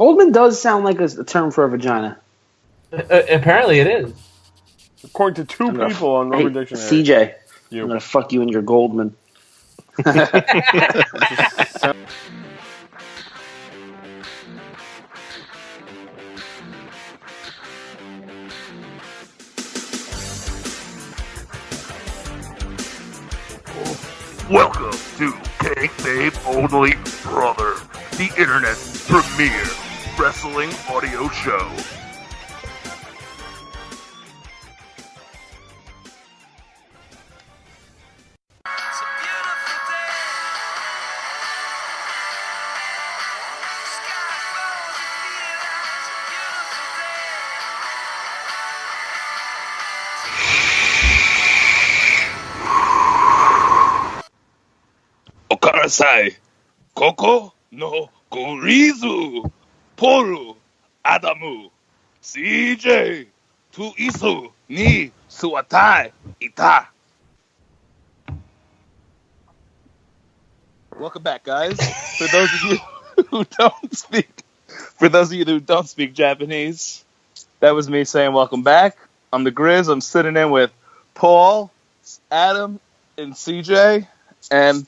Goldman does sound like a term for a vagina. Apparently it is. According to two people on Urban Dictionary. CJ, You. I'm going to fuck you in your Goldman. Welcome to Kayfabe Only, brother, the internet's premier wrestling audio show. Okarasai, Koko no Gorizu, Poru, Adamu, CJ, Tu Isu, Ni, Suatai, Ita. Welcome back, guys. For those of you who don't speak Japanese, that was me saying welcome back. I'm the Griz. I'm sitting in with Paul, Adam, and CJ, and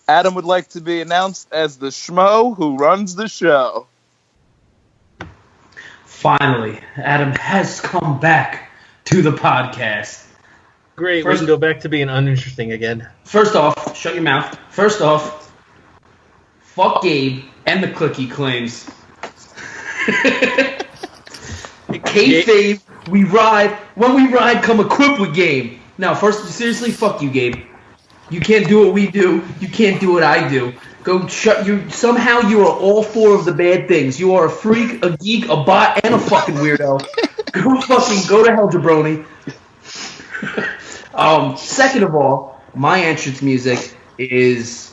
Adam would like to be announced as the schmo who runs the show. Finally, Adam has come back to the podcast. Great, we can go back to being uninteresting again. First off, shut your mouth. First off, fuck Gabe and the clicky claims. Kayfabe, we ride. When we ride, come equipped with Gabe. Now, first, seriously, fuck you, Gabe. You can't do what we do. You can't do what I do. Go shut you. Somehow you are all four of the bad things. You are a freak, a geek, a bot, and a fucking weirdo. Go to hell, jabroni. Second of all, my entrance music is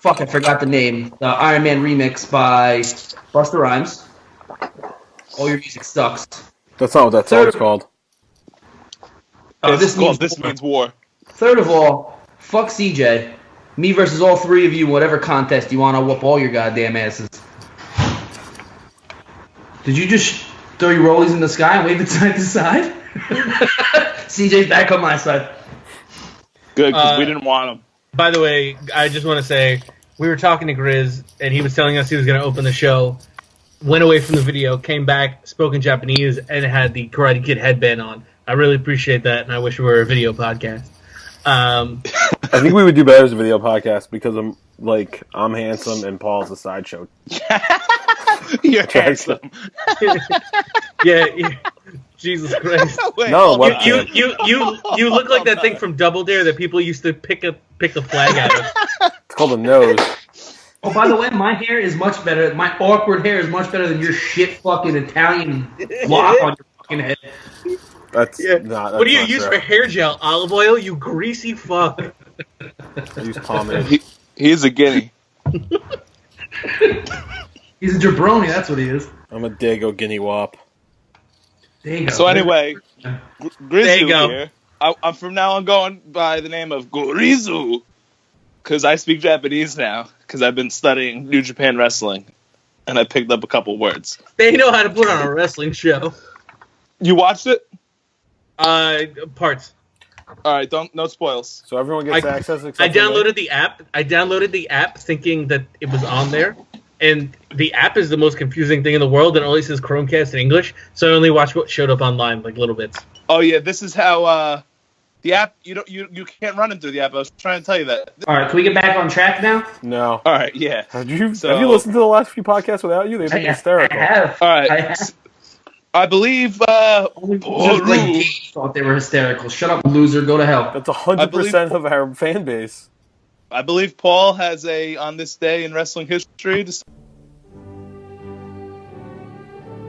I forgot the name. The Iron Man remix by Busta Rhymes. All your music sucks. That's not what that song's called. This means war. Third of all, fuck CJ. Me versus all three of you, whatever contest you want, I'll whoop all your goddamn asses. Did you just throw your rollies in the sky and wave it side to side? CJ's back on my side. Good, because we didn't want him. By the way, I just want to say, we were talking to Griz, and he was telling us he was going to open the show, went away from the video, came back, spoke in Japanese, and had the Karate Kid headband on. I really appreciate that, and I wish we were a video podcast. I think we would do better as a video podcast because I'm handsome and Paul's a sideshow. You're handsome. yeah. Jesus Christ! Wait, no, you look like that thing from Double Dare that people used to pick a flag out of. It's called a nose. Oh, by the way, my hair is much better. My awkward hair is much better than your shit fucking Italian block on your fucking head. That's what do you use for hair gel? Olive oil? You greasy fuck. I use pomade. He's a guinea. He's a jabroni, that's what he is. I'm a Dago Guinea Wop. There you go. So anyway, Grizu go. here. I'm from now on going by the name of Gorizu because I speak Japanese now because I've been studying New Japan Wrestling and I picked up a couple words. They know how to put on a wrestling show. You watched it? Parts. All right, no spoils. So everyone gets access. Except I downloaded the app. I downloaded the app thinking that it was on there, and the app is the most confusing thing in the world, and it only says Chromecast in English. So I only watched what showed up online, like little bits. Oh yeah, this is how the app. You can't run it through the app. I was trying to tell you that. All right, can we get back on track now? No. All right, yeah. Have you listened to the last few podcasts without you? They've been hysterical. I have. All right. I believe Potpourri thought they were hysterical. Shut up, loser. Go to hell. That's 100% of our fan base. I believe Paul has on this day in wrestling history.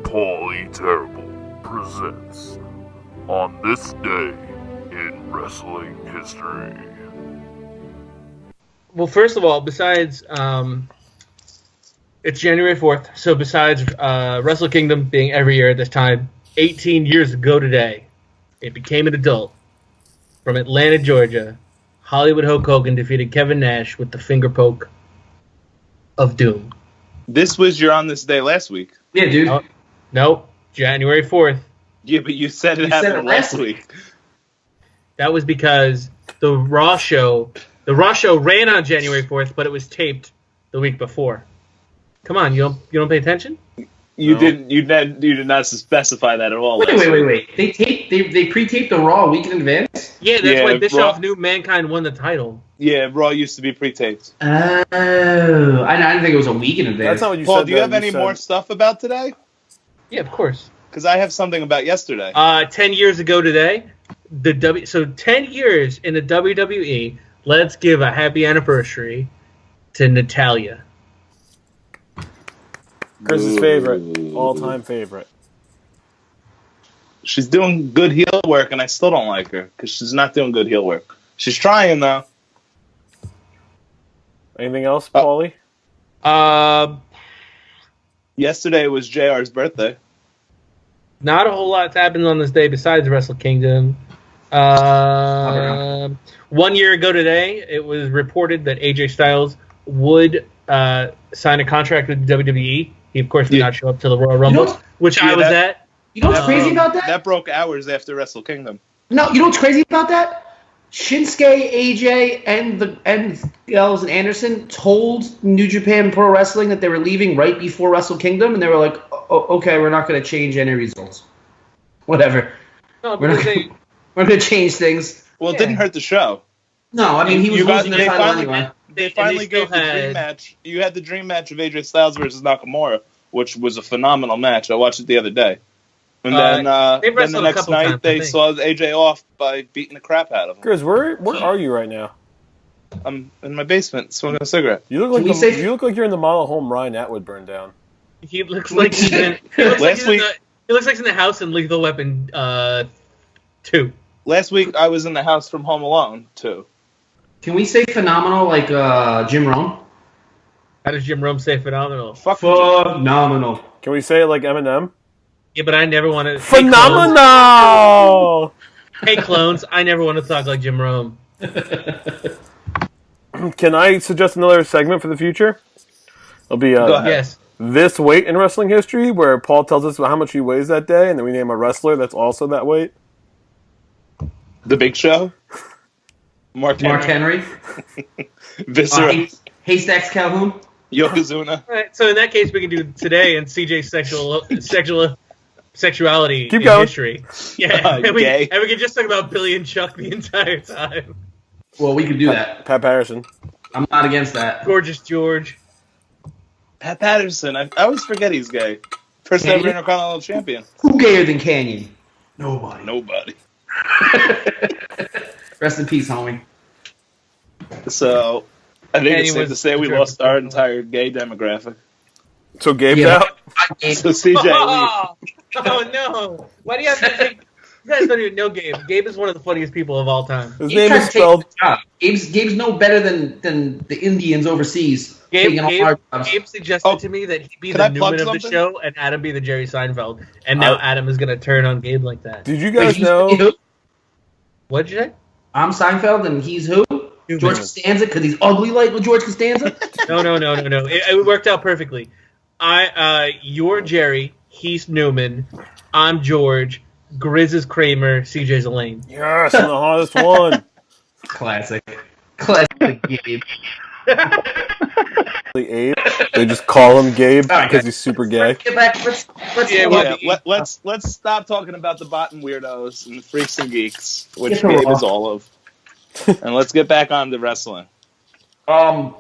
Paulie Terrible presents On This Day in Wrestling History. Well, first of all, besides it's January 4th, so besides Wrestle Kingdom being every year at this time, 18 years ago today, it became an adult. From Atlanta, Georgia, Hollywood Hulk Hogan defeated Kevin Nash with the finger poke of doom. This was your on this day last week. Yeah, dude. Oh, nope, January 4th. Yeah, but you said it happened last week. That was because the Raw show ran on January 4th, but it was taped the week before. Come on, you don't pay attention? You did not specify that at all. Wait. They pre-taped the Raw a week in advance? Yeah, that's why Bischoff Raw. knew Mankind won the title. Yeah, Raw used to be pre-taped. Oh, I didn't think it was a week in advance. That's not what you Paul, said. do you have any more stuff about today? Yeah, of course. Because I have something about yesterday. 10 years ago today, 10 years in the WWE, let's give a happy anniversary to Natalya. Chris's favorite, all-time favorite. She's doing good heel work, and I still don't like her because she's not doing good heel work. She's trying, though. Anything else, Paulie? Yesterday was JR's birthday. Not a whole lot's happened on this day besides Wrestle Kingdom. 1 year ago today, it was reported that AJ Styles would sign a contract with WWE. He, of course, did not show up to the Royal Rumble, which I was at. You know what's crazy about that? That broke hours after Wrestle Kingdom. No, you know what's crazy about that? Shinsuke, AJ, and Gallows and Anderson told New Japan Pro Wrestling that they were leaving right before Wrestle Kingdom, and they were like, okay, we're not going to change any results. Whatever. No, We're going to change things. Well, it didn't hurt the show. No, I mean, he was losing the title anyway. They finally gave the dream match. You had the dream match of AJ Styles versus Nakamura, which was a phenomenal match. I watched it the other day. And then the next night, they saw AJ off by beating the crap out of him. Chris, where are you right now? I'm in my basement smoking a cigarette. You look like you're in the model home Ryan Atwood burned down. He looks like he's in. He looks like he's in the house in Lethal Weapon 2. Last week, I was in the house from Home Alone 2. Can we say phenomenal like Jim Rome? How does Jim Rome say phenomenal? Phenomenal. Can we say it like Eminem? Yeah, but I never want to. Phenomenal! Hey, clones, I never want to talk like Jim Rome. Can I suggest another segment for the future? It'll be yes. This weight in wrestling history, where Paul tells us how much he weighs that day, and then we name a wrestler that's also that weight. The Big Show? Mark Henry. Viscera. Haystacks Calhoun. Yokozuna. All right, so in that case, we can do today and CJ's sexuality Keep in going. history. Yeah, and we can just talk about Billy and Chuck the entire time. Well, we could do that. Pat Patterson. I'm not against that. Gorgeous George. Pat Patterson. I always forget he's gay. First ever Intercontinental Champion. Who gayer than Canyon? Nobody. Rest in peace, homie. So, I think it's safe to say we lost our entire gay demographic. So Gabe's out? So CJ Oh no! Why do you have to take... You guys don't even know Gabe. Gabe is one of the funniest people of all time. His name is spelled... Gabe's no better than the Indians overseas. Gabe suggested to me that he be the Newman of the show and Adam be the Jerry Seinfeld. And now Adam is going to turn on Gabe like that. Did you guys know... What did you say? I'm Seinfeld and he's who? George Costanza, because he's ugly like George Costanza? No. It worked out perfectly. You're Jerry, he's Newman, I'm George, Griz is Kramer, CJ's Elaine. Yes, I'm the hottest one. Classic Gabe. Abe. They just call him Gabe because he's super gay. Let's stop talking about the bottom weirdos and the freaks and geeks, which Gabe is all of. And let's get back on to wrestling. I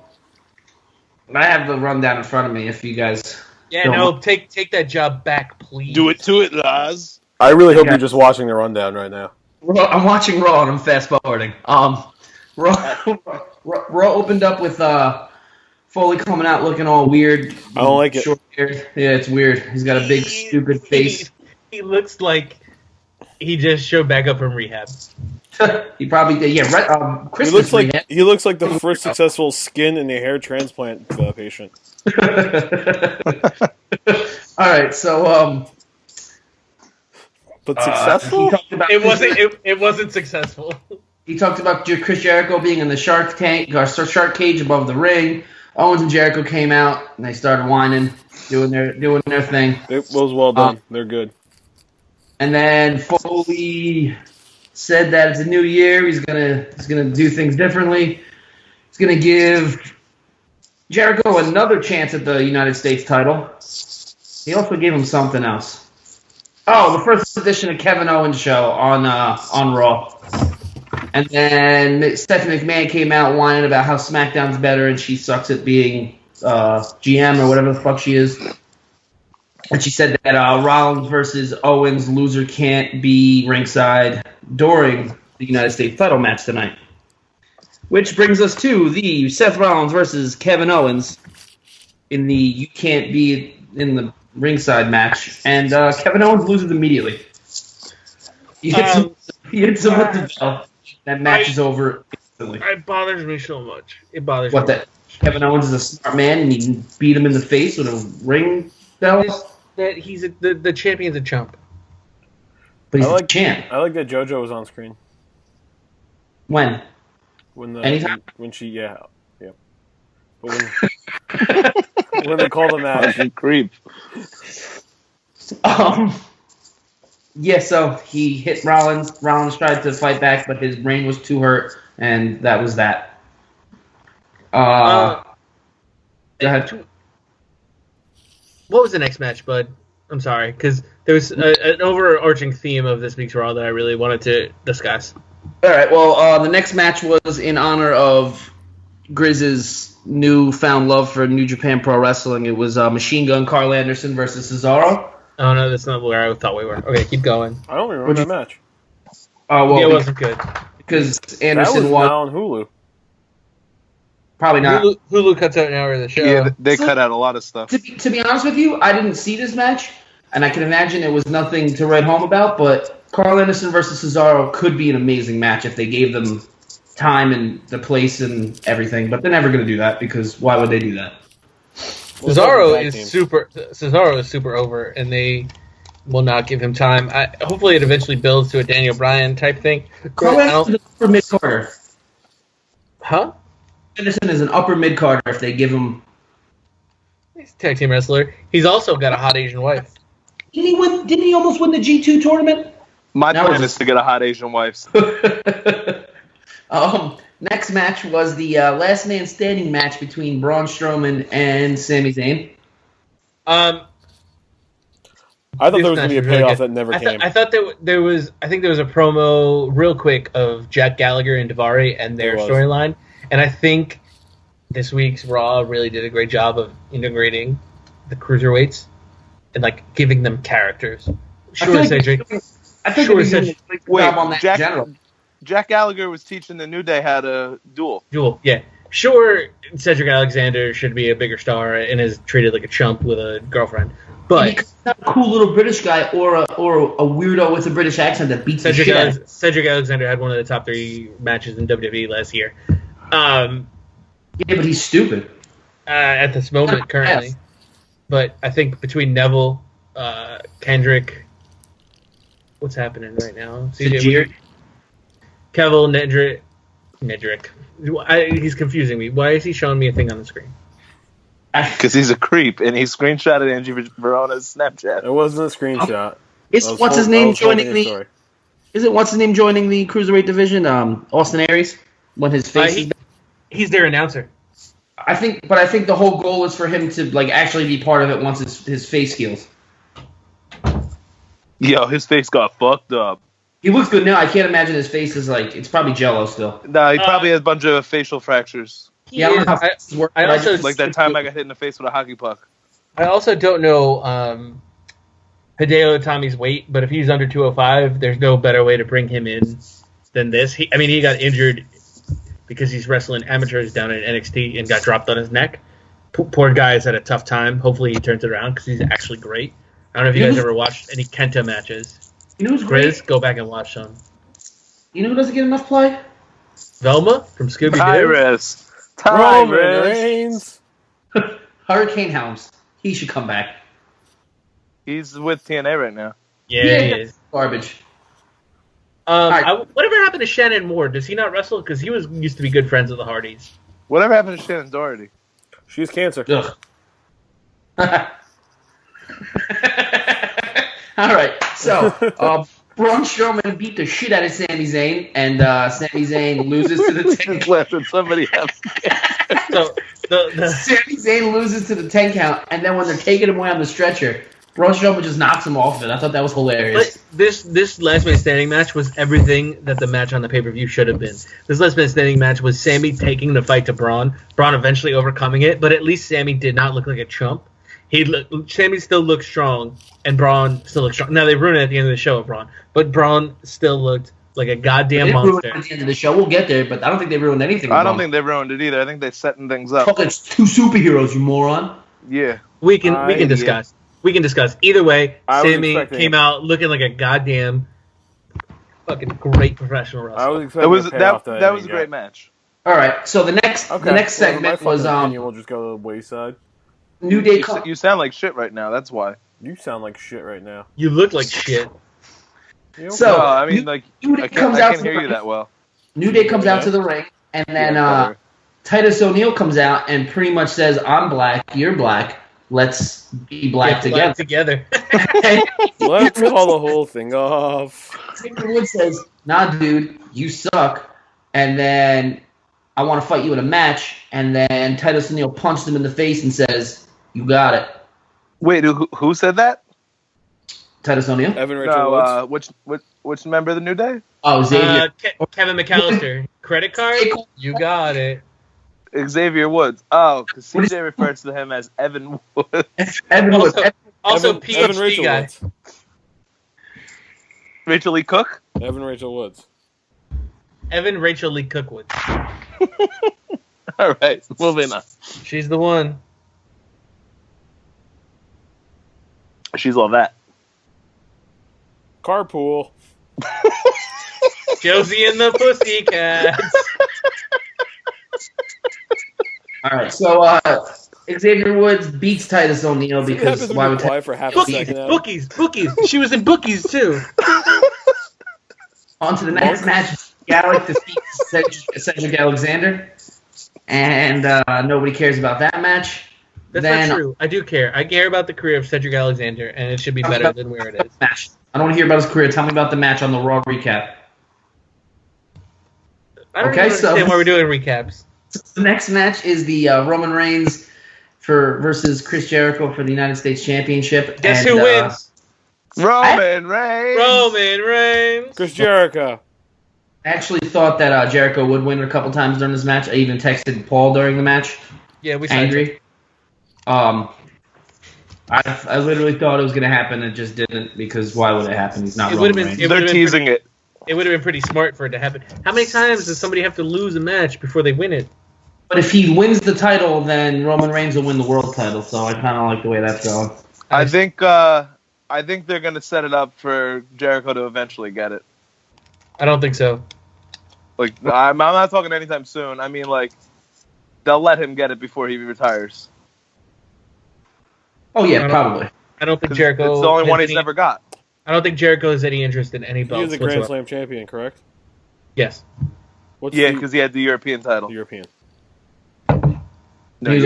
have the rundown in front of me if you guys... take that job back, please. Do it to it, Laz. I really hope you're just watching the rundown right now. I'm watching Raw and I'm fast forwarding. Raw opened up with Foley coming out looking all weird. I don't like it. Short hair. Yeah, it's weird. He's got a big stupid face. He looks like he just showed back up from rehab. He probably did. Yeah, Christmas rehab. He looks like the first successful skin and hair transplant patient. All right, so but successful? It wasn't successful. He talked about Chris Jericho being in the shark tank or shark cage above the ring. Owens and Jericho came out and they started whining, doing their thing. It was well done. They're good. And then Foley said that it's a new year. He's gonna do things differently. He's gonna give Jericho another chance at the United States title. He also gave him something else. Oh, the first edition of Kevin Owens show on Raw. And then Stephanie McMahon came out whining about how SmackDown's better and she sucks at being GM or whatever the fuck she is. And she said that Rollins versus Owens, loser can't be ringside during the United States title match tonight. Which brings us to the Seth Rollins versus Kevin Owens in the you can't be in the ringside match. And Kevin Owens loses immediately. He hits him with the bell. That match is over instantly. It bothers me so much. It bothers What, me. that Kevin Owens is a smart man and he can beat him in the face with a ring bell? That he's the champion's a chump. But he's I like- a champ. I like that JoJo was on screen. When? Anytime? When she, yeah. But when they call the match. Fucking creep. Yeah, so he hit Rollins. Rollins tried to fight back, but his brain was too hurt, and that was that. Go ahead. What was the next match, bud? I'm sorry, because there was an overarching theme of this week's Raw that I really wanted to discuss. All right, well, the next match was in honor of Griz's newfound love for New Japan Pro Wrestling. It was Machine Gun Carl Anderson versus Cesaro. Oh, no, that's not where I thought we were. Okay, keep going. I don't remember that match. Well, Yeah, it wasn't good. because That Anderson was won. now on Hulu. Probably not. Hulu cuts out an hour of the show. Yeah, they cut out a lot of stuff. To be honest with you, I didn't see this match, and I can imagine it was nothing to write home about, but Carl Anderson versus Cesaro could be an amazing match if they gave them time and the place and everything, but they're never going to do that because why would they do that? Cesaro is super over, and they will not give him time. Hopefully, it eventually builds to a Daniel Bryan type thing. Carl Anderson is an upper mid-carder. Huh? Anderson is an upper mid-carder if they give him... He's a tag team wrestler. He's also got a hot Asian wife. Didn't he almost win the G2 tournament? My That plan was- is to get a hot Asian wife. Next match was the last man standing match between Braun Strowman and Sami Zayn. Um, I thought there was This going to be a match was really payoff good. that never came. I thought that there was. I think there was a promo real quick of Jack Gallagher and Daivari and their There was. storyline, and I think this week's Raw really did a great job of integrating the cruiserweights and like giving them characters. Sure, Cedric. I think Sure, they're doing Cedric. a great Wait, job on that in Jack, general. Jack Gallagher was teaching the New Day how to duel. Jewel, yeah. Sure, Cedric Alexander should be a bigger star and is treated like a chump with a girlfriend, but He's not a cool little British guy or a weirdo with a British accent that beats the shit out of him. Cedric Alexander had one of the top 3 matches in WWE last year. Yeah, but he's stupid. At this moment, currently. Yes. But I think between Neville, Kendrick, what's happening right now? Sajir. Cavill, Nedrick. He's confusing me. Why is he showing me a thing on the screen? Because he's a creep, and he screenshotted Angie Verona's Snapchat. It wasn't a screenshot. Isn't what's his name joining the Cruiserweight division? Austin Aries, when his face is. He's their announcer. I think the whole goal is for him to like actually be part of it once his face heals. Yo, his face got fucked up. He looks good now. I can't imagine his face is like it's probably Jello still. Nah, he probably has a bunch of facial fractures. Yeah, I don't know how faces work. I but also- just- Like that time I got hit in the face with a hockey puck. I also don't know Hideo Itami's weight, but if he's under 205, there's no better way to bring him in than this. He got injured because he's wrestling amateurs down in NXT and got dropped on his neck. Poor guy's had a tough time. Hopefully he turns it around because he's actually great. I don't know if you guys ever watched any Kenta matches. You know who's Griz, great? go back and watch some. You know who doesn't get enough play? Velma from Scooby-Doo. Tyrus. Roman Tyrus. Reigns. Hurricane Helms. He should come back. He's with TNA right now. Yeah, Yeah. he is. Garbage. Whatever happened to Shannon Moore? Does he not wrestle? Because he used to be good friends with the Hardys. Whatever happened to Shannon Doherty? She has cancer. Ugh. All right, so Braun Strowman beat the shit out of Sami Zayn, and Sami Zayn loses to the 10 count. Somebody else. So Sami Zayn loses to the 10 count, and then when they're taking him away on the stretcher, Braun Strowman just knocks him off of it. I thought that was hilarious. But this last man standing match was everything that the match on the pay-per-view should have been. This last man standing match was Sami taking the fight to Braun eventually overcoming it, but at least Sami did not look like a chump. Sami still looked strong, and Braun still looked strong. Now, they ruined it at the end of the show with Braun, but Braun still looked like a goddamn monster. At the end of the show, we'll get there, but I don't think they ruined anything. I don't think they ruined it either. I think they're setting things up. Fuck, it's two superheroes, you moron. Yeah. We can discuss. We can discuss. Either way, Sami came it. out looking like a goddamn fucking great professional wrestler. I was expecting That was a great match. All right, so the next segment was we'll just go to the wayside. New Day. You sound like shit right now. That's why. You sound like shit right now. You look like shit. So no, I mean, I can't hear you that well. New Day comes out to the ring, and then Titus O'Neil comes out and pretty much says, "I'm black, you're black. Let's be black together." Let's call the whole thing off. Xavier Woods says, "Nah, dude, you suck." And then I want to fight you in a match. And then Titus O'Neil punched him in the face and says, "You got it." Wait, who said that? Titus O'Neil. Evan Rachel Woods. Which member of the New Day? Oh, Xavier. Kevin McAllister. Credit card? You got it. Xavier Woods. Oh, because CJ refers to him as Evan Woods. Evan Woods. Also, Evan PhD Rachel guy. Woods. Rachel Lee Cook? Evan Rachel Woods. Evan Rachel Lee Cookwood. All right, moving on. She's the one. She's all that. Carpool. Josie and the Pussycats. All right, so Xavier Woods beats Titus O'Neil because why would quiet for half a second? Bookies. She was in Bookies too. On to the next match. Gallic defeats Cedric Alexander, and nobody cares about that match. That's not true. I do care. I care about the career of Cedric Alexander, and it should be better than where it is. Match. I don't want to hear about his career. Tell me about the match on the Raw recap. I don't understand why we're doing recaps. So the next match is the Roman Reigns versus Chris Jericho for the United States Championship. Guess who wins? Roman Reigns. Chris Jericho. I actually thought that Jericho would win a couple times during this match. I even texted Paul during the match. Yeah, we angry. I literally thought it was going to happen. It just didn't, because why would it happen? He's not Roman Reigns. They're teasing it. It would have been pretty smart for it to happen. How many times does somebody have to lose a match before they win it? But if he wins the title, then Roman Reigns will win the world title. So I kind of like the way that's going. I think they're going to set it up for Jericho to eventually get it. I don't think so. Like, I'm not talking anytime soon. I mean, like, they'll let him get it before he retires. Oh yeah, probably. I don't think Jericho. It's the only one he's never got. I don't think Jericho has any interest in any belts. He was a Grand Slam champion, correct? Yes. Because he had the European title. The European. No, he's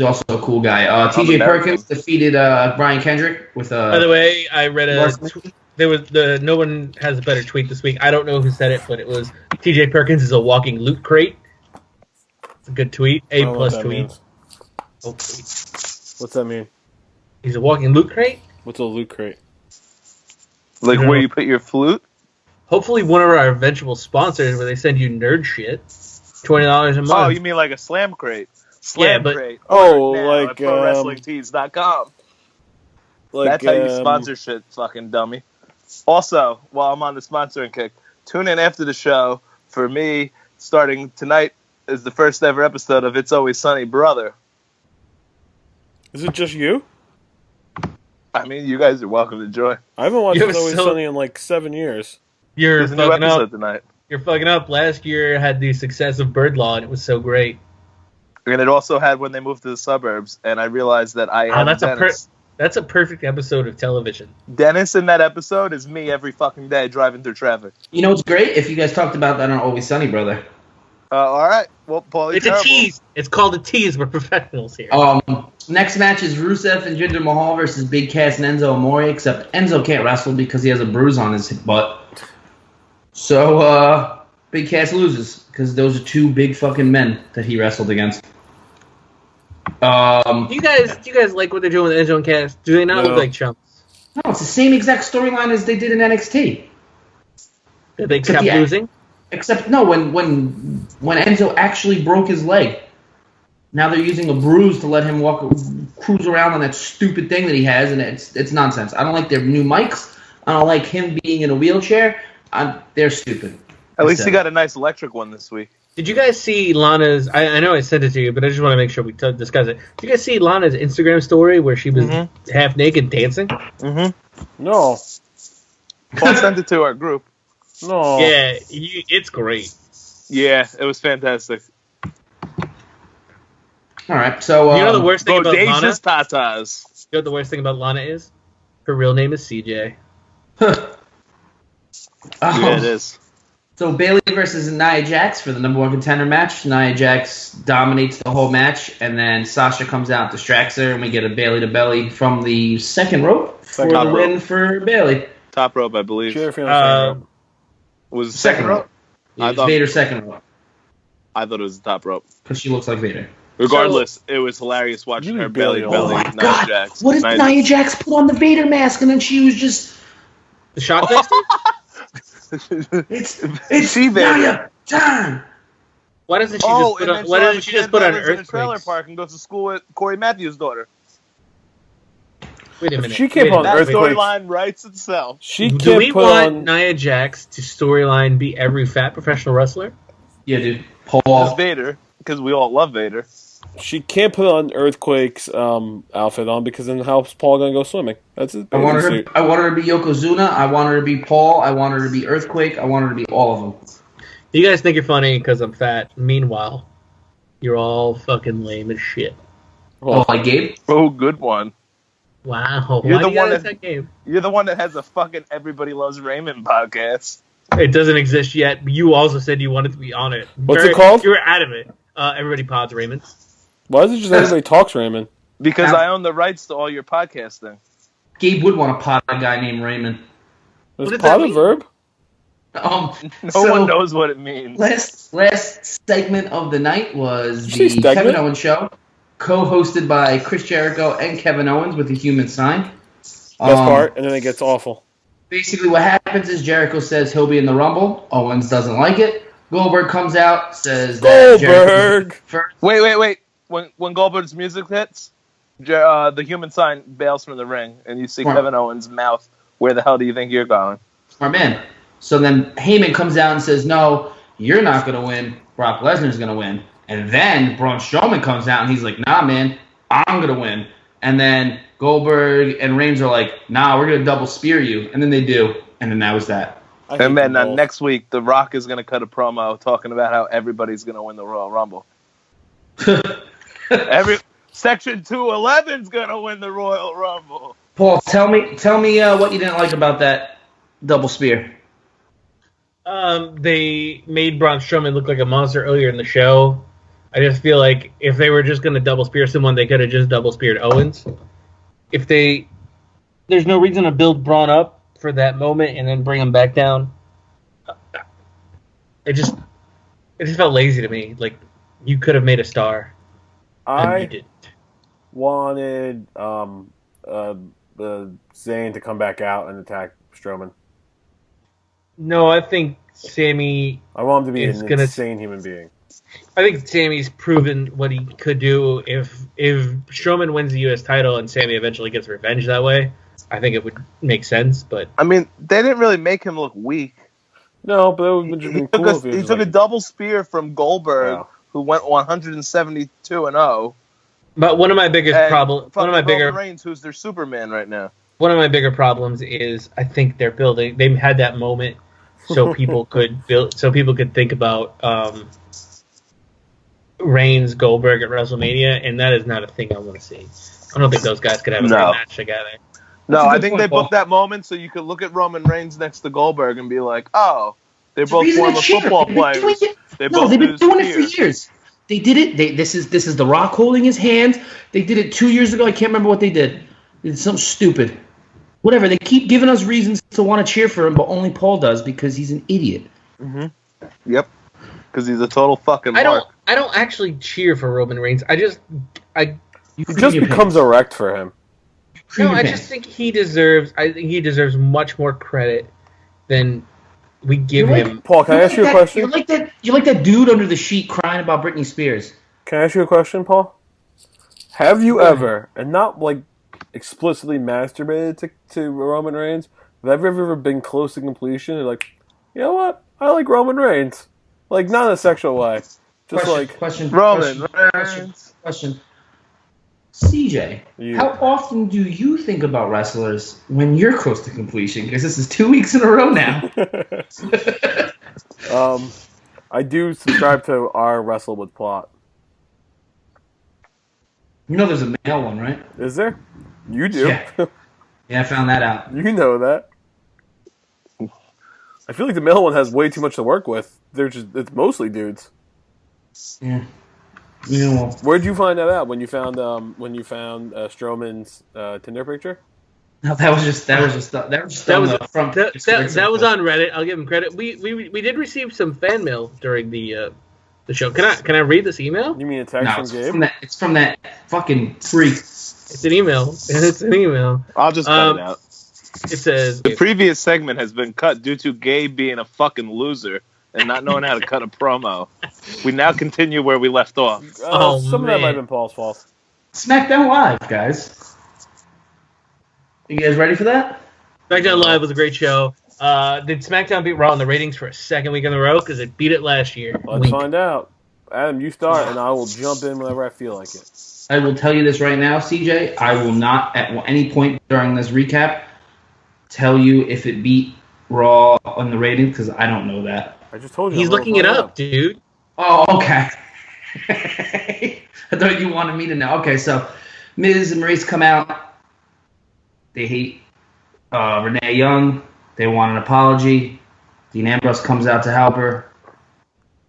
also a cool guy. TJ Perkins defeated Brian Kendrick with a. By the way, I read no one has a better tweet this week. I don't know who said it, but it was TJ Perkins is a walking loot crate. It's a good tweet. A+ tweet. What's that mean? He's a walking loot crate? What's a loot crate? Like where you put your flute? Hopefully one of our eventual sponsors where they send you nerd shit. $20 a month. Oh, you mean like a slam crate? Crate. Oh, like ProWrestlingTees.com. That's how you sponsor shit, fucking dummy. Also, while I'm on the sponsoring kick, tune in after the show for me. Starting tonight is the first ever episode of It's Always Sunny, Brother. Is it just you? I mean, you guys are welcome to join. I haven't watched It's Always Sunny in like 7 years. There's a new episode tonight. You're fucking up. Last year had the success of Bird Law, and it was so great. And it also had when they moved to the suburbs, and I realized that that's a perfect episode of television. Dennis in that episode is me every fucking day driving through traffic. You know what's great? If you guys talked about that on Always Sunny, brother. All right. Well, Paulie It's Terrible. a tease. It's called a tease. We're professionals here. Next match is Rusev and Jinder Mahal versus Big Cass and Enzo Amore, except Enzo can't wrestle because he has a bruise on his butt. So, Big Cass loses because those are two big fucking men that he wrestled against. Do you guys like what they're doing with Enzo and Cass? Do they not look like chumps? No, it's the same exact storyline as they did in NXT. Did they kept losing? Except no, when Enzo actually broke his leg. Now they're using a bruise to let him cruise around on that stupid thing that he has, and it's nonsense. I don't like their new mics. I don't like him being in a wheelchair. They're stupid. At least he got a nice electric one this week. Did you guys see Lana's... I know I sent it to you, but I just want to make sure we discuss it. Did you guys see Lana's Instagram story where she was half naked dancing? Mm-hmm. No. Paul sent it to our group. No. Yeah, it's great. Yeah, it was fantastic. All right, so... you know the worst thing about Lana? Bodacious tatas. You know what the worst thing about Lana is? Her real name is CJ. Yeah, it is. So Bayley versus Nia Jax for the number one contender match. Nia Jax dominates the whole match, and then Sasha comes out, distracts her, and we get a Bayley to belly from the second rope for the win for Bayley. Top rope, I believe. Cheer for the second rope. Was it second rope? Yeah, it was Vader's second rope. I thought it was the top rope. Because she looks like Vader. Regardless, it was hilarious watching her belly to belly. Oh my Nia god! Jax. What did Nia Jax put on the Vader mask, and then she was just... The shot master? It's She Vader. Nia time! Why doesn't she just put on in a trailer Earthquakes? park and goes to school with Corey Matthews' daughter? Wait a minute. She can't put on That Earthquakes. storyline writes itself. She Do can't we put want on. Nia Jax to storyline be every fat professional wrestler? Yeah, dude. It's Paul. Vader, because we all love Vader. She can't put on Earthquake's outfit on because then how's Paul gonna go swimming? That's his I want bathing her suit. to be Yokozuna. I want her to be Paul. I want her to be Earthquake. I want her to be all of them. You guys think you're funny because I'm fat. Meanwhile, you're all fucking lame as shit. Oh, like Gabe? Oh, good one. Wow. You're Why the do you one gotta that- that game? You're the one that has a fucking Everybody Loves Raymond podcast. It doesn't exist yet. But you also said you wanted to be on it. What's it called? You were out of it. Everybody pods Raymond. Why is it just everybody talks Raymond? Because Now- I own the rights to all your podcasting. Gabe would want to pot a guy named Raymond. Is does pot that a mean? verb? No one knows what it means. Last segment of the night was Did you the say segment? Kevin Owens show, co-hosted by Chris Jericho and Kevin Owens with a human sign. Best part, and then it gets awful. Basically, what happens is Jericho says he'll be in the Rumble. Owens doesn't like it. Goldberg comes out, says that Goldberg! first. Wait. When Goldberg's music hits, the human sign bails from the ring, and you see Right. Kevin Owens' mouth. Where the hell do you think you're going? Smart man. So then Heyman comes out and says, no, you're not going to win. Brock Lesnar's going to win. And then Braun Strowman comes out and he's like, nah, man, I'm going to win. And then Goldberg and Reigns are like, nah, we're going to double spear you. And then they do. And then that was that. I hate And then them both. next week, The Rock is going to cut a promo talking about how everybody's going to win the Royal Rumble. Section 211's going to win the Royal Rumble. Paul, tell me what you didn't like about that double spear. They made Braun Strowman look like a monster earlier in the show. I just feel like if they were just going to double spear someone, they could have just double speared Owens. There's no reason to build Braun up for that moment and then bring him back down. It just felt lazy to me. Like you could have made a star, and you I didn't. wanted Zayn to come back out and attack Strowman. No, I think Sammy. I want him to be It's an gonna- insane human being. I think Sammy's proven what he could do. If Strowman wins the U.S. title and Sammy eventually gets revenge that way, I think it would make sense. But I mean, they didn't really make him look weak. No, but it would have He been took, cool if he he was took a like, double spear from Goldberg, Wow. who went 172-0. one of my biggest problems. One of my bigger. Roman Reigns, who's their Superman right now. One of my bigger problems is I think they're building. They had that moment so people could think about Reigns Goldberg at WrestleMania, and that is not a thing I want to see. I don't think those guys could have a No. great match together. No, That's a I good think point, they Paul. booked that moment so you could look at Roman Reigns next to Goldberg and be like, oh, they're The both reason former it's cheaper. football They've been doing players. it- They No, both they've been used doing it for spears. years. They did it. This is The Rock holding his hand. They did it 2 years ago. I can't remember what they did. They did something stupid. Whatever. They keep giving us reasons to want to cheer for him, but only Paul does because he's an idiot. Yep. Because he's a total fucking I mark. don't actually cheer for Roman Reigns. I It just becomes a wreck for him. I just think he deserves. I think he deserves much more credit than we give him. Paul, can I ask you a question? You're like that dude under the sheet crying about Britney Spears. Can I ask you a question, Paul? Have you ever, and not like explicitly masturbated to Roman Reigns, but have you ever been close to completion and like, you know what? I like Roman Reigns. Like, not in a sexual way. Just question. Roman Reigns. Question. CJ, how often do you think about wrestlers when you're close to completion? Because this is 2 weeks in a row now. I do subscribe to our Wrestle with Plot. You know there's a male one, right? Is there? You do. Yeah, I found that out. You know that. I feel like the male one has way too much to work with. It's mostly dudes. Yeah. Yeah, well. Where'd you find that out? When you found Strowman's Tinder picture? No, that was on the front. That was on Reddit. I'll give him credit. We did receive some fan mail during the show. Can I read this email? You mean a text from Gabe? It's from that fucking freak. It's an email. It's an email. I'll just cut it out. It says The previous segment has been cut due to Gabe being a fucking loser and not knowing how to cut a promo. We now continue where we left off. Some of that might have been Paul's fault. SmackDown Live, guys. You guys ready for that? SmackDown Live was a great show. Did SmackDown beat Raw in the ratings for a second week in a row? Because it beat it last year. Let's find out. Adam, you start, and I will jump in whenever I feel like it. I will tell you this right now, CJ. I will not, at any point during this recap, tell you if it beat Raw on the ratings, because I don't know that. I just told you. He's looking it up, dude. Oh, okay. I thought you wanted me to know. Okay, so Miz and Maurice come out. They hate Renee Young. They want an apology. Dean Ambrose comes out to help her.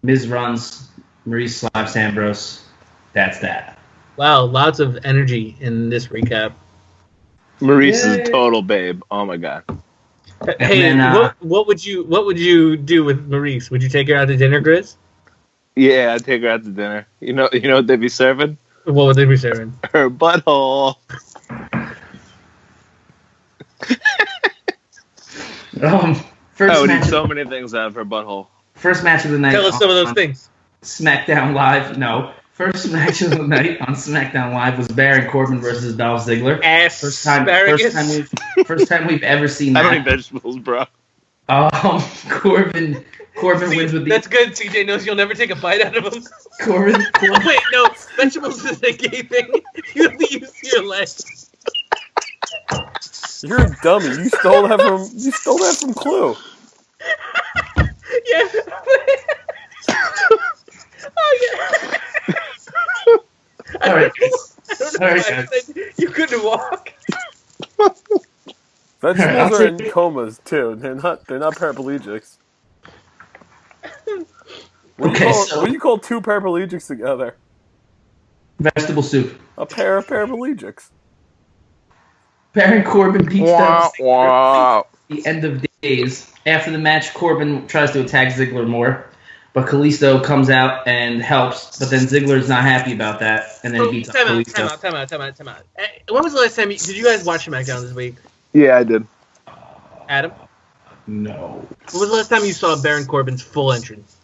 Miz runs. Maurice slaps Ambrose. That's that. Wow, lots of energy in this recap. Maurice is a total babe. Oh my god. Hey, then, what would you do with Maurice? Would you take her out to dinner, Griz? Yeah, I'd take her out to dinner. You know what they'd be serving? What would they be serving? Her butthole. First I would eat match. so many things out of her butthole. First match of the night. Tell us some of those things. SmackDown Live. No. First match of the night on SmackDown Live was Baron Corbin versus Dolph Ziggler. First time we've ever seen that. I don't eat vegetables, bro. Corbin wins with the. That's good. CJ knows you'll never take a bite out of them. Corbin. Wait, no. Vegetables is a gay thing. You have to use your legs. You're a dummy. You stole that from Clue. Yeah. Oh yeah. All right. All right. You couldn't walk. Vegetables are in comas too. They're not paraplegics. What do you call two paraplegics together? Vegetable soup. A pair of paraplegics. Baron Corbin beats Dolph Ziggler Wow. at the end of days. After the match, Corbin tries to attack Ziggler more, but Kalisto comes out and helps. But then Ziggler's not happy about that, and then he beats up Kalisto. Time out. When was the last time? Did you guys watch SmackDown this week? Yeah, I did. Adam? No. When was the last time you saw Baron Corbin's full entrance?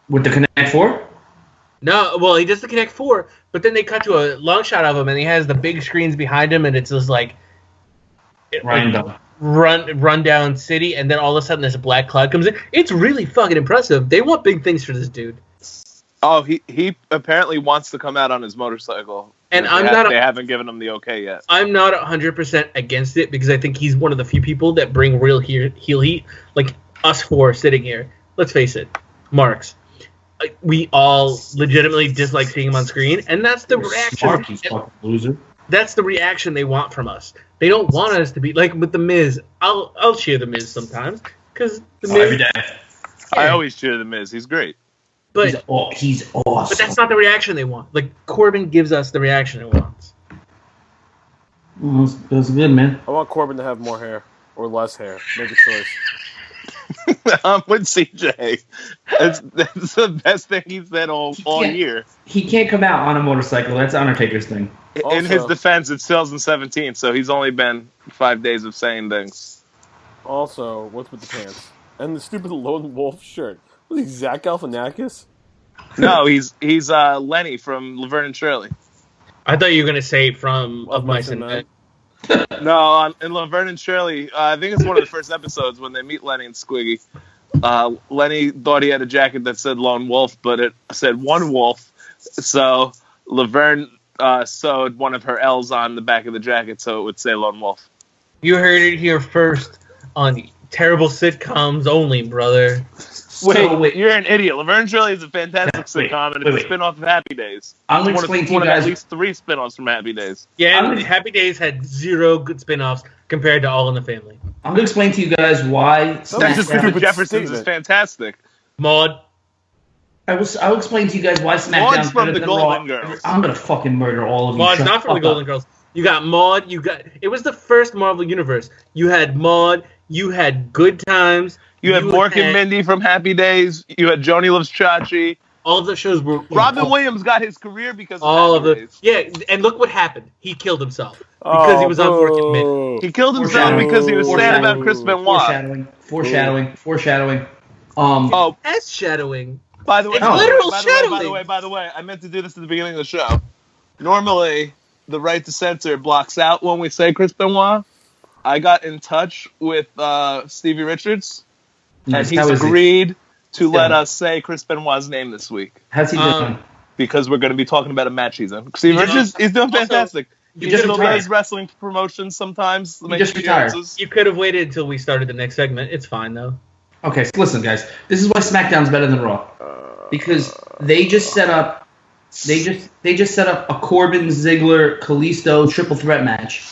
With the Connect Four? No, well, he does the Connect Four, but then they cut to a long shot of him, and he has the big screens behind him, and it's just like run down city, and then all of a sudden this black cloud comes in. It's really fucking impressive. They want big things for this dude. Oh, he apparently wants to come out on his motorcycle. And they haven't given him the okay yet. I'm not 100% against it because I think he's one of the few people that bring real heel heat, like us four sitting here. Let's face it, marks. We all legitimately dislike seeing him on screen, and that's the reaction. Smart, you fucking loser. That's the reaction they want from us. They don't want us to be like with the Miz. I'll cheer the Miz sometimes because the Miz. Every day. I always cheer the Miz. He's great. But he's awesome. But that's not the reaction they want. Like, Corbin gives us the reaction it wants. That's good, man. I want Corbin to have more hair or less hair. Make a choice. I'm with CJ. That's the best thing he's said all year. He can't come out on a motorcycle. That's Undertaker's thing. In his defense, it's 2017, so he's only been 5 days of saying things. Also, what's with the pants? And the stupid Lone Wolf shirt. Was he Zach Galifianakis? No, he's Lenny from Laverne and Shirley. I thought you were going to say from Of Mice and Men. No, in Laverne and Shirley, I think it's one of the first episodes when they meet Lenny and Squiggy. Lenny thought he had a jacket that said Lone Wolf, but it said One Wolf. So Laverne sewed one of her L's on the back of the jacket so it would say Lone Wolf. You heard it here first on Terrible Sitcoms Only, brother. Wait, you're an idiot. Laverne and Shirley is a fantastic sitcom, and it's a spin-off of Happy Days. I'm going to explain to you guys. At least 3 spin-offs from Happy Days. Yeah, and Happy Days had 0 good spin-offs compared to All in the Family. I'm going to explain to you guys why SmackDown Jeffersons is fantastic. Maud. I'll explain to you guys why SmackDown Maud's from the Golden Girls. I'm going to fucking murder all of you. Maud's not from the Golden Girls. You got Maud. It was the first Marvel Universe. You had Maud. You had Good Times. You had Mork and Mindy from Happy Days. You had Joni Loves Chachi. All of the shows were... Robin Williams got his career because of Happy Days. Yeah, and look what happened. He killed himself because he was on Mork and Mindy. He killed himself because he was sad about Chris Benoit. Foreshadowing. S-shadowing. By the way, literal shadowing. By the way, I meant to do this at the beginning of the show. Normally, the right to censor blocks out when we say Chris Benoit. I got in touch with Stevie Richards, and he's agreed to let us say Chris Benoit's name this week. How's he doing? Because we're going to be talking about a match he's in. Stevie Richards is doing fantastic. He still does wrestling promotions sometimes. He just retired. You could have waited until we started the next segment. It's fine, though. Okay, so listen, guys. This is why SmackDown's better than Raw. Because they just set up a Corbin, Ziggler, Kalisto triple threat match.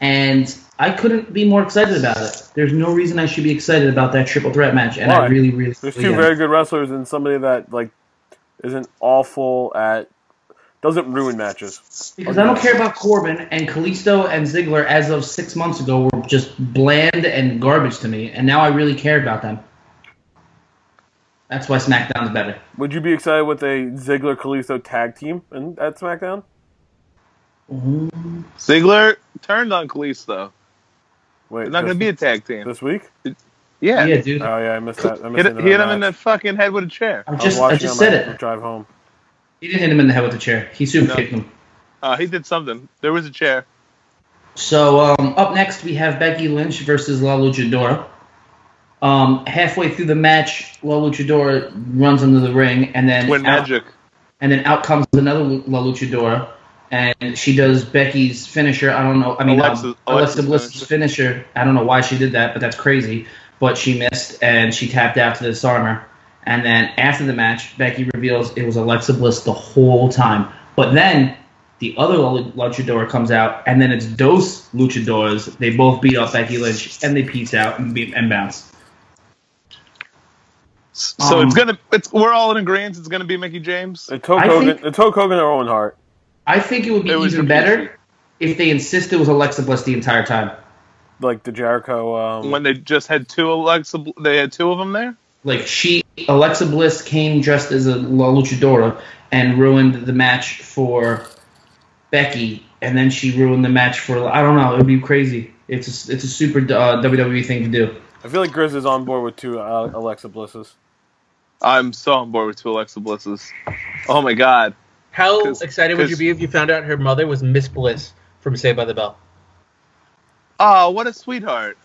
And I couldn't be more excited about it. There's no reason I should be excited about that triple threat match, and I really, really. There's 2 very good wrestlers and somebody that isn't awful at doesn't ruin matches. Because I don't care about Corbin and Kalisto and Ziggler as of 6 months ago were just bland and garbage to me, and now I really care about them. That's why SmackDown's better. Would you be excited with a Ziggler Kalisto tag team at SmackDown? Ziggler turned on Kalisto. Wait, it's not going to be a tag team this week. Yeah, dude. Oh yeah, I missed that. Hit him in the fucking head with a chair. I just said it. Drive home. He didn't hit him in the head with the chair. He super kicked him. He did something. There was a chair. So up next we have Becky Lynch versus La Luchadora. Halfway through the match, La Luchadora runs into the ring, and then out comes another La Luchadora. And she does Becky's finisher. I don't know. I mean, Alexa Bliss's finisher. I don't know why she did that, but that's crazy. But she missed, and she tapped out to disarm her. And then after the match, Becky reveals it was Alexa Bliss the whole time. But then the other luchador comes out, and then it's Dos Luchadors. They both beat up Becky Lynch, and they peace out and bounce. So we're all in agreement. It's gonna be Mickey James. And Hulk Hogan or Owen Hart. I think it would be even better if they insist it was Alexa Bliss the entire time. Like the Jericho. When they just had 2 they had 2 of them there? Like Alexa Bliss came dressed as a La Luchadora and ruined the match for Becky, and then she ruined the match for, I don't know, it would be crazy. It's a super WWE thing to do. I feel like Griz is on board with 2 Alexa Blisses. I'm so on board with 2 Alexa Blisses. Oh my god. How excited would you be if you found out her mother was Miss Bliss from Saved by the Bell? Oh, what a sweetheart.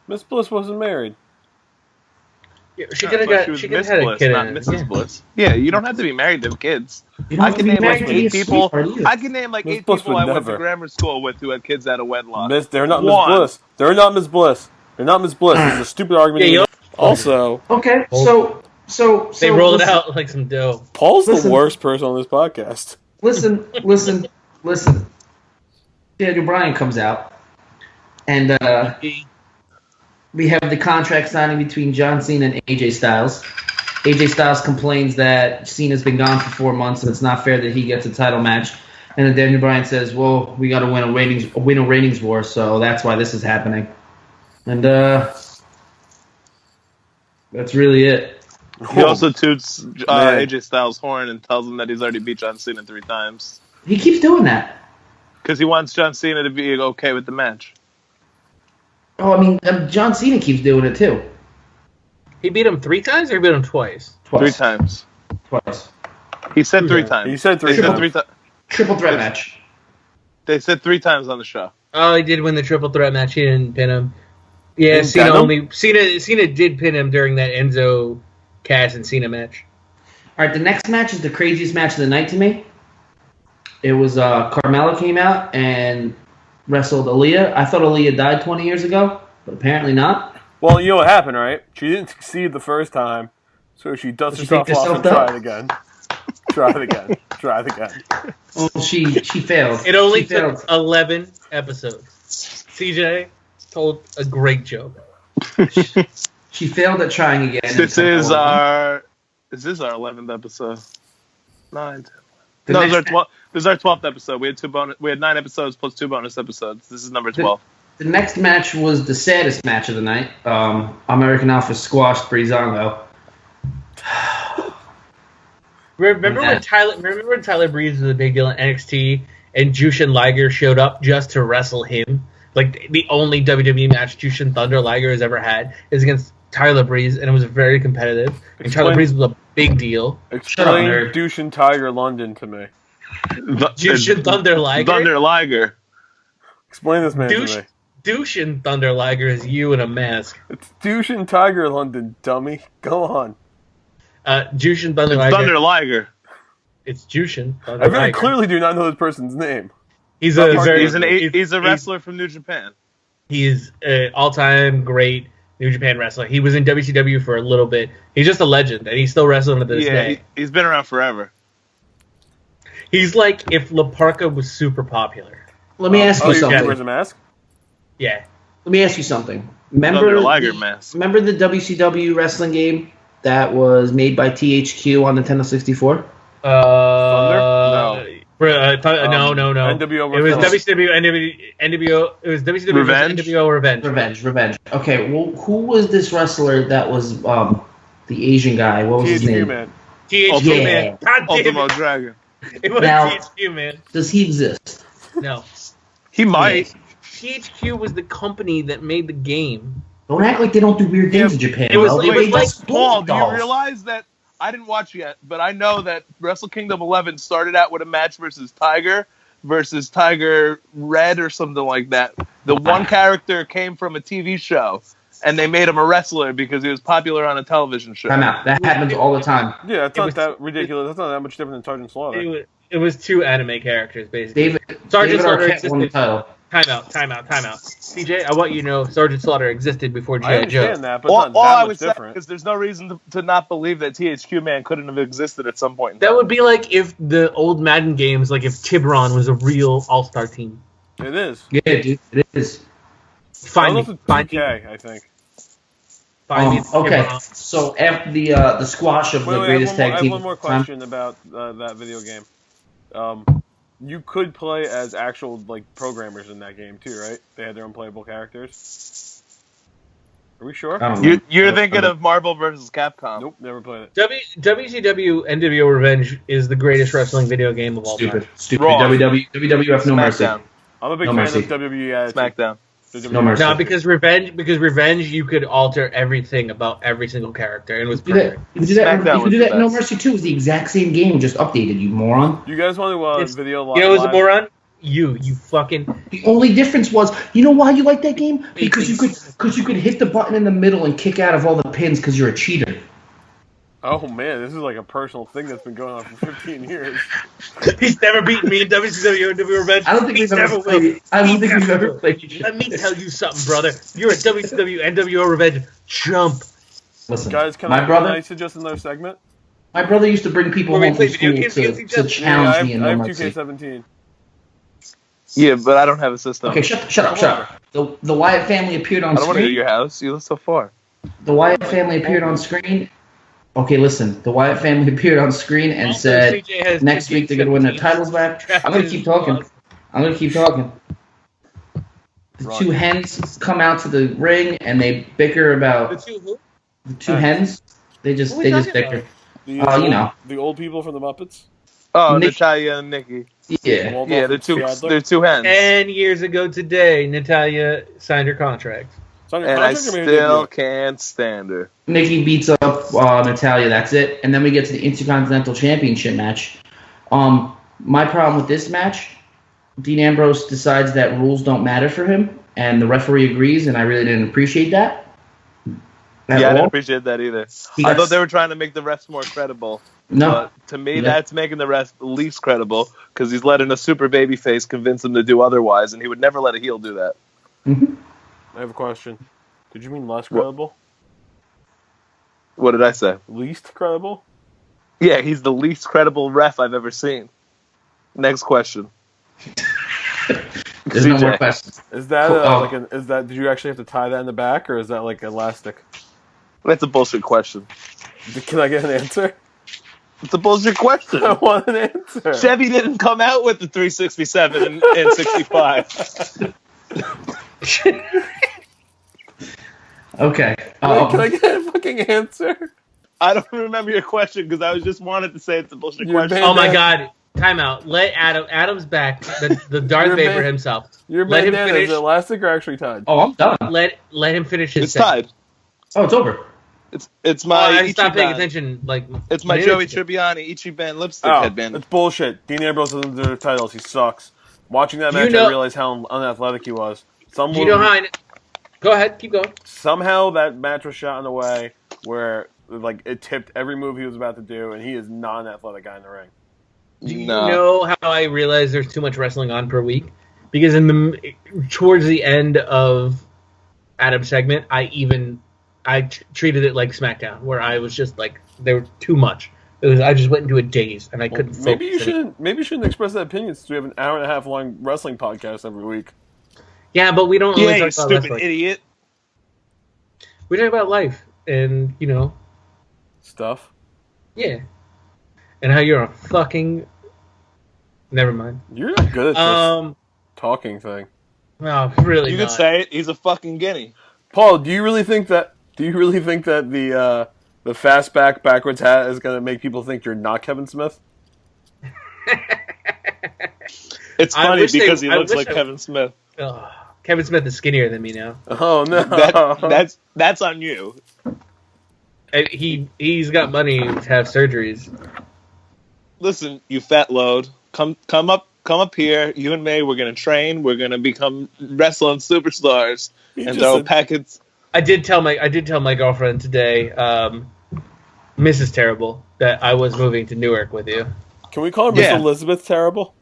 Miss Bliss wasn't married. Yeah, she could have had a kid, not Mrs. Bliss. Yeah, you don't have to be married to have kids. I can name like 8 people. I can name like 8 people I went to grammar school with who had kids out of wedlock. They're not Miss Bliss. They're not Miss Bliss. They're not Miss Bliss. This is a stupid argument. Also, okay, so they rolled it out like some dough. Paul's the worst person on this podcast. Listen. Daniel Bryan comes out, and we have the contract signing between John Cena and AJ Styles. AJ Styles complains that Cena's been gone for 4 months and it's not fair that he gets a title match. And then Daniel Bryan says, "Well, we got to win a ratings war, so that's why this is happening." And that's really it. He also toots AJ Styles' horn and tells him that he's already beat John Cena 3 times. He keeps doing that. Because he wants John Cena to be okay with the match. Oh, I mean, John Cena keeps doing it too. He beat him 3 times, or he beat him twice? 3 times. Twice. He said 3 times. He said 3 times. Triple threat match. They said 3 times on the show. Oh, he did win the triple threat match. He didn't pin him. Yeah, Cena did pin him during that Enzo, Cass, and Cena match. All right, the next match is the craziest match of the night to me. It was Carmella came out and wrestled Aaliyah. I thought Aaliyah died 20 years ago, but apparently not. Well, you know what happened, right? She didn't succeed the first time, so she dusts herself off and try it again. Try it again. Well, she failed. It only took 11 episodes. CJ told a great joke. She failed at trying again. This is our 11th episode. 9, 10. No, this is our 12th episode. We had 9 episodes plus 2 bonus episodes. This is number 12. The next match was the saddest match of the night. American Alpha squashed Breezango. Remember when Tyler Breeze was a big deal in NXT and Jushin Liger showed up just to wrestle him? Like, the only WWE match Jushin Thunder Liger has ever had is against Tyler Breeze, and it was very competitive. And Tyler Breeze was a big deal. Explain Jushin Tiger London to me. Jushin Thunder Liger? Thunder Liger. Explain this man to me. Jushin Thunder Liger is you in a mask. It's Jushin Tiger London, dummy. Go on. Jushin Thunder Liger. Thunder Liger. It's Jushin Thunder I very Liger. clearly do not know this person's name. He's a wrestler from New Japan. He's an all-time great New Japan wrestler. He was in WCW for a little bit. He's just a legend, and he's still wrestling to this day. He's been around forever. He's like if La Parka was super popular. Let me ask you something. He wears a mask? Yeah. Let me ask you something. Remember Thunder Liger mask. Remember the WCW wrestling game that was made by THQ on Nintendo 64? Thunder? No. No. NWO It was NWO. It was WCW Revenge? NWO Revenge. Okay, well, who was this wrestler that was the Asian guy? What was his name? Man. THQ man. God damn Ultimo it. Dragon. It was Now- THQ man. Does he exist? No. He might. THQ was the company that made the game. Don't act like they don't do weird things in Japan. it was- bro. it They was made like sport Paul, do you dolls. realize that I didn't watch yet, but I know that Wrestle Kingdom 11 started out with a match versus Tiger Red or something like that. The one character came from a TV show, and they made him a wrestler because he was popular on a television show. Time out. That happens all the time. Yeah, it's not that ridiculous. That's not that much different than Sergeant Slaughter. It was 2 anime characters, basically. David Sergeant Slaughter Arquette won the existed. title. Time out. CJ, I want you to know Sergeant Slaughter existed before I G.I. Joe. understand that, but All it's not I that would much say different. is there's no reason to not believe that THQ Man couldn't have existed at some point in That time. would be like if the old Madden games, like if Tiburon was a real all-star team. It is. Yeah, dude, it is. Find me. It's Find me. 2K, I think. Find me. Okay, Tiburon. so after the squash of the greatest I tag have team. one more of all time- question about that video game. You could play as actual programmers in that game too, right? They had their own playable characters. Are we sure? I don't know. You're thinking of Marvel vs. Capcom. Nope, never played it. WCW NWO Revenge is the greatest wrestling video game of all time. Stupid. Raw. WWF No Mercy. SmackDown. I'm a big No fan mercy. of WWE. SmackDown. No mercy. No, because Revenge, you could alter everything about every single character, and it was You could perfect. do that. SmackDown You could do was that. the No best. Mercy 2 was the exact same game, just updated. You moron. You guys want to It's- video live? You know who's a moron? You fucking. The only difference was, you know why you like that game? Because you could hit the button in the middle and kick out of all the pins because you're a cheater. Oh man, this is like a personal thing that's been going on for 15 years. He's never beaten me in WCW NWO Revenge. I don't think He we've ever never played. will. I He don't think we've never ever will. played each Let other. me tell you something, brother. You're a WCW NWO Revenge chump. Listen, Guys, can my brother, I suggest another segment? my brother used to bring people Where we home play from video school games against to, each to other? challenge me in I No have Mercy. 2K17. Yeah, but I don't have a system. Okay, shut up. The Wyatt family appeared on I don't want to go to screen. your house. You live so far. The Wyatt family appeared on screen, Okay, listen. The Wyatt family appeared on screen and Also, said CJ has next week they're going to win their 17. titles back. I'm going to keep talking. The two hens come out to the ring and they bicker about The two who? the two hens. They just What are we talking bicker. The you know. the old people from the Muppets. Oh, Nick- Natalia and Nikki. Yeah. Waldorf Yeah, and Fiadler? they're two hens. 10 years ago today, Natalia signed her contract. It's on your And I contract or maybe still they can't stand her. Nikki beats up Natalia. That's it. And then we get to the Intercontinental Championship match. My problem with this match, Dean Ambrose decides that rules don't matter for him, and the referee agrees, and I really didn't appreciate that. I didn't appreciate that either. He I got- thought they were trying to make the refs more credible. No. But to me, Yeah. that's making the refs least credible because he's letting a super babyface convince him to do otherwise, and he would never let a heel do that. I have a question. Did you mean less credible? What did I say? Least credible? Yeah, he's the least credible ref I've ever seen. Next question. There's no CJ. more questions. Is that Oh. is that? Did you actually have to tie that in the back, or is that like elastic? That's a bullshit question. Can I get an answer? It's a bullshit question. I want an answer. Chevy didn't come out with the 367 and 65. Okay. Can I get a fucking answer? I don't remember your question because I was just wanted to say it's a bullshit Your question. man- Oh my God! Timeout. Let Adam's back. The Darth Your Vaper man- himself. Your Let him bandana finish. is it elastic or actually tied? Oh, I'm done. Let him finish his. It's tied. Oh, it's over. It's Oh, my I stopped paying Ichiban. attention. Like It's my minutes Joey ago. Tribbiani Ichiban lipstick Oh, headband. it's bullshit. Dean Ambrose doesn't deserve titles. He sucks. Watching that You match, know- I realized how unathletic he was. Do you know how? Go ahead. Keep going. Somehow that match was shot in a way where like it tipped every move he was about to do, and he is not an athletic guy in the ring. Do you No. know how I realized there's too much wrestling on per week? Because towards the end of Adam's segment, I treated it like SmackDown, where I was just like there were too much. I just went into a daze and I couldn't. Maybe you focus anymore. shouldn't express that opinion since we have an hour and a half long wrestling podcast every week. Yeah, but we don't Yeah, always you talk about stupid wrestling. idiot. We talk about life and Stuff. yeah, and how you're a fucking. Never mind. You're not good at this talking thing. No, really You not. could say it. He's a fucking guinea. Paul, do you really think that the fastback backwards hat is going to make people think you're not Kevin Smith? It's I funny wish they- because he I looks wish like I- Kevin Smith. Ugh. Kevin Smith is skinnier than me now. Oh no. That's on you. And he's got money to have surgeries. Listen, you fat load. Come up here. You and me, we're gonna train. We're gonna become wrestling superstars You and just throw said- packets. I did tell my girlfriend today, Mrs. Terrible, that I was moving to Newark with you. Can we call her Miss Yeah. Elizabeth terrible?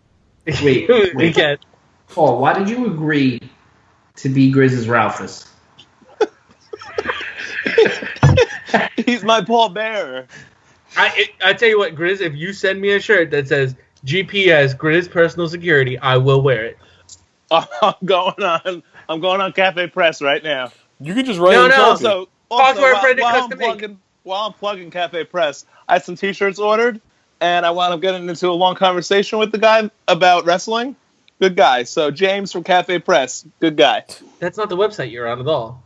Wait, we wait. can. Paul, why did you agree to be Griz's Ralphus? He's my pallbearer. I tell you what, Grizz, if you send me a shirt that says GPS Grizz Personal Security, I will wear it. I'm going on Cafe Press right now. You could just write No, in no. Sharpie. Also, Talk to our friend at while I'm Custom Ink. plugging, while I'm plugging Cafe Press, I had some T-shirts ordered, and I wound up getting into a long conversation with the guy about wrestling. Good guy. So James from Cafe Press, good guy. That's not the website you're on at all.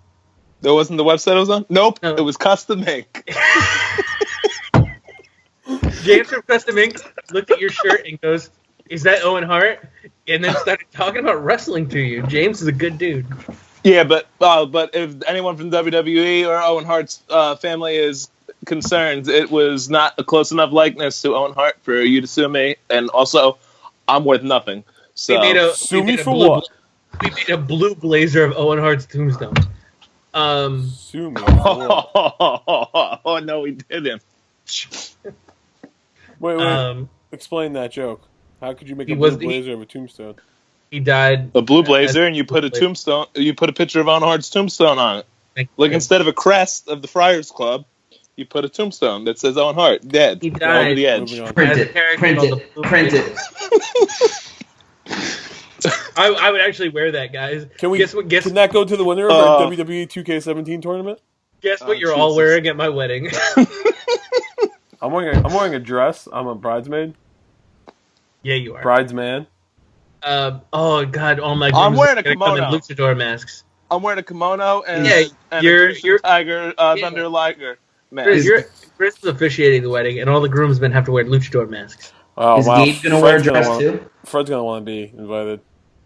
That wasn't the website I was on? Nope, No. it was Custom Ink. James from Custom Ink looked at your shirt and goes, "Is that Owen Hart?" And then started talking about wrestling to you. James is a good dude. Yeah, but if anyone from WWE or Owen Hart's family is concerned, it was not a close enough likeness to Owen Hart for you to sue me, and also, I'm worth nothing. So Sue me for blue, what? We made a blue blazer of Owen Hart's tombstone. Sue me. For what? oh no, we didn't. Wait. Explain that joke. How could you make He a blue was- he- blazer of a tombstone? He died. A blue blazer, as- and you put a tombstone. You put a picture of Owen Hart's tombstone on it. Thank Like you. instead of a crest of the Friars Club, you put a tombstone that says Owen Hart dead. He Over died. the edge. Moving on. Print As a it. character Print called it. the Blue Print Blazer. it. I would actually wear that, guys. Can we? Guess what? Guess, Can that go to the winner of our WWE 2K17 tournament? guess what Oh, you're all Jesus. wearing at my wedding. I'm wearing a dress. I'm a bridesmaid. Yeah, you are. Bridesman. Oh God, all my. I'm wearing a gonna come in kimono. luchador masks. I'm wearing a kimono and, Yeah, and you're- a Tiger Thunder Liger mask. Chris is officiating the wedding, and all the groomsmen have to wear luchador masks. Oh, Is wow. Gabe gonna wear a Fred's gonna dress want- too? Fred's gonna want to be invited.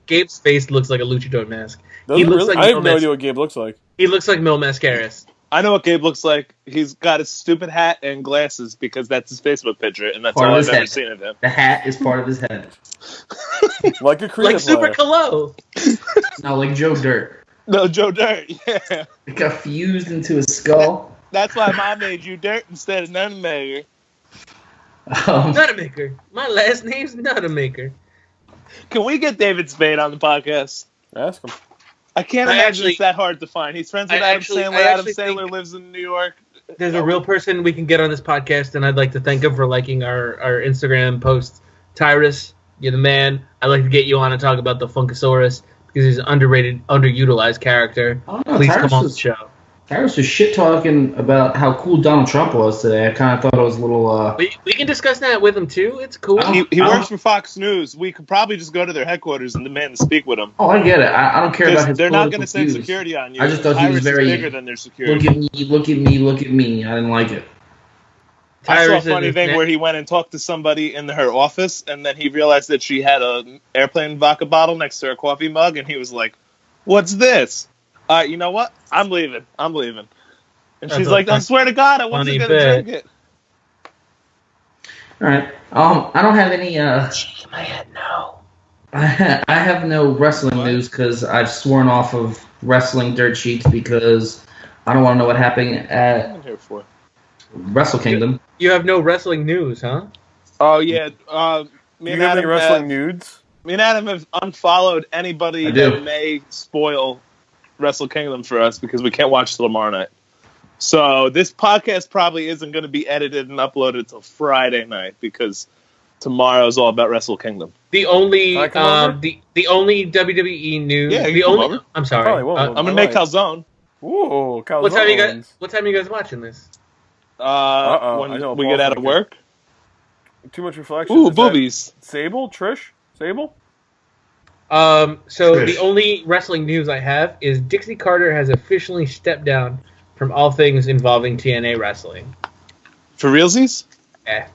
Gabe's face looks like a luchador mask. Does He it looks really? like I Mil have no Mas- idea what Gabe looks like. He looks like Mil Mascaras. I know what Gabe looks like. He's got a stupid hat and glasses because that's his Facebook picture, and that's Part of all his I've ever head. seen of him. The hat is part of his head. Like a creative Like Super player. Colo. No, like Joe Dirt. No, Joe Dirt. Yeah, It got fused into his skull. that's why Mom made you Dirt instead of Nunmaker. Nuttamaker. My last name's Nuttamaker. Can we get David Spade on the podcast? Ask him. I can't I imagine actually- it's that hard to find. He's friends with I Adam actually- Sandler. I Adam actually Sandler think- lives in New York. There's a real person we can get on this podcast, and I'd like to thank him for liking our Instagram post. Tyrus, you're the man. I'd like to get you on and talk about the Funkasaurus because he's an underrated, underutilized character. I don't know, Please Tyrus come on was- the show. Tyrus was shit talking about how cool Donald Trump was today. I kind of thought it was a little. We can discuss that with him too. It's cool. He works for Fox News. We could probably just go to their headquarters and demand to speak with him. Oh, I get it. I don't care about his. They're not going to send security on you. I just thought he was Tyrus is very. bigger than their security. Look at me! Look at me! Look at me! I didn't like it. I saw a Tyrus is funny his thing neck- where he went and talked to somebody in her office, and then he realized that she had an airplane vodka bottle next to her coffee mug, and he was like, "What's this?" You know what? I'm leaving. And That's she's a like, "I fun- swear to God, I wasn't funny going to bit. drink it." All right. I don't have any. My head, no. I have no wrestling What? news because I've sworn off of wrestling dirt sheets because I don't want to know what happened at I'm here for. Wrestle Kingdom. You have no wrestling news, huh? Oh yeah. Me You and have any Adam wrestling nudes? Me and Adam have unfollowed anybody I do. that may spoil Wrestle Kingdom for us because we can't watch till tomorrow night. So this podcast probably isn't going to be edited and uploaded until Friday night because tomorrow is all about Wrestle Kingdom. The only Can I come over? the only WWE news. Yeah, you the can come only. over. I'm sorry. Probably won't. I'm going to Alright. make calzone. Ooh, calzones. What time are you guys watching this? I When know we Paul's get out of gonna work. Too much reflection. Ooh, Is that boobies. Sable? Trish? Sable? So Trish. the only wrestling news I have is Dixie Carter has officially stepped down from all things involving TNA wrestling. For realsies? Yeah.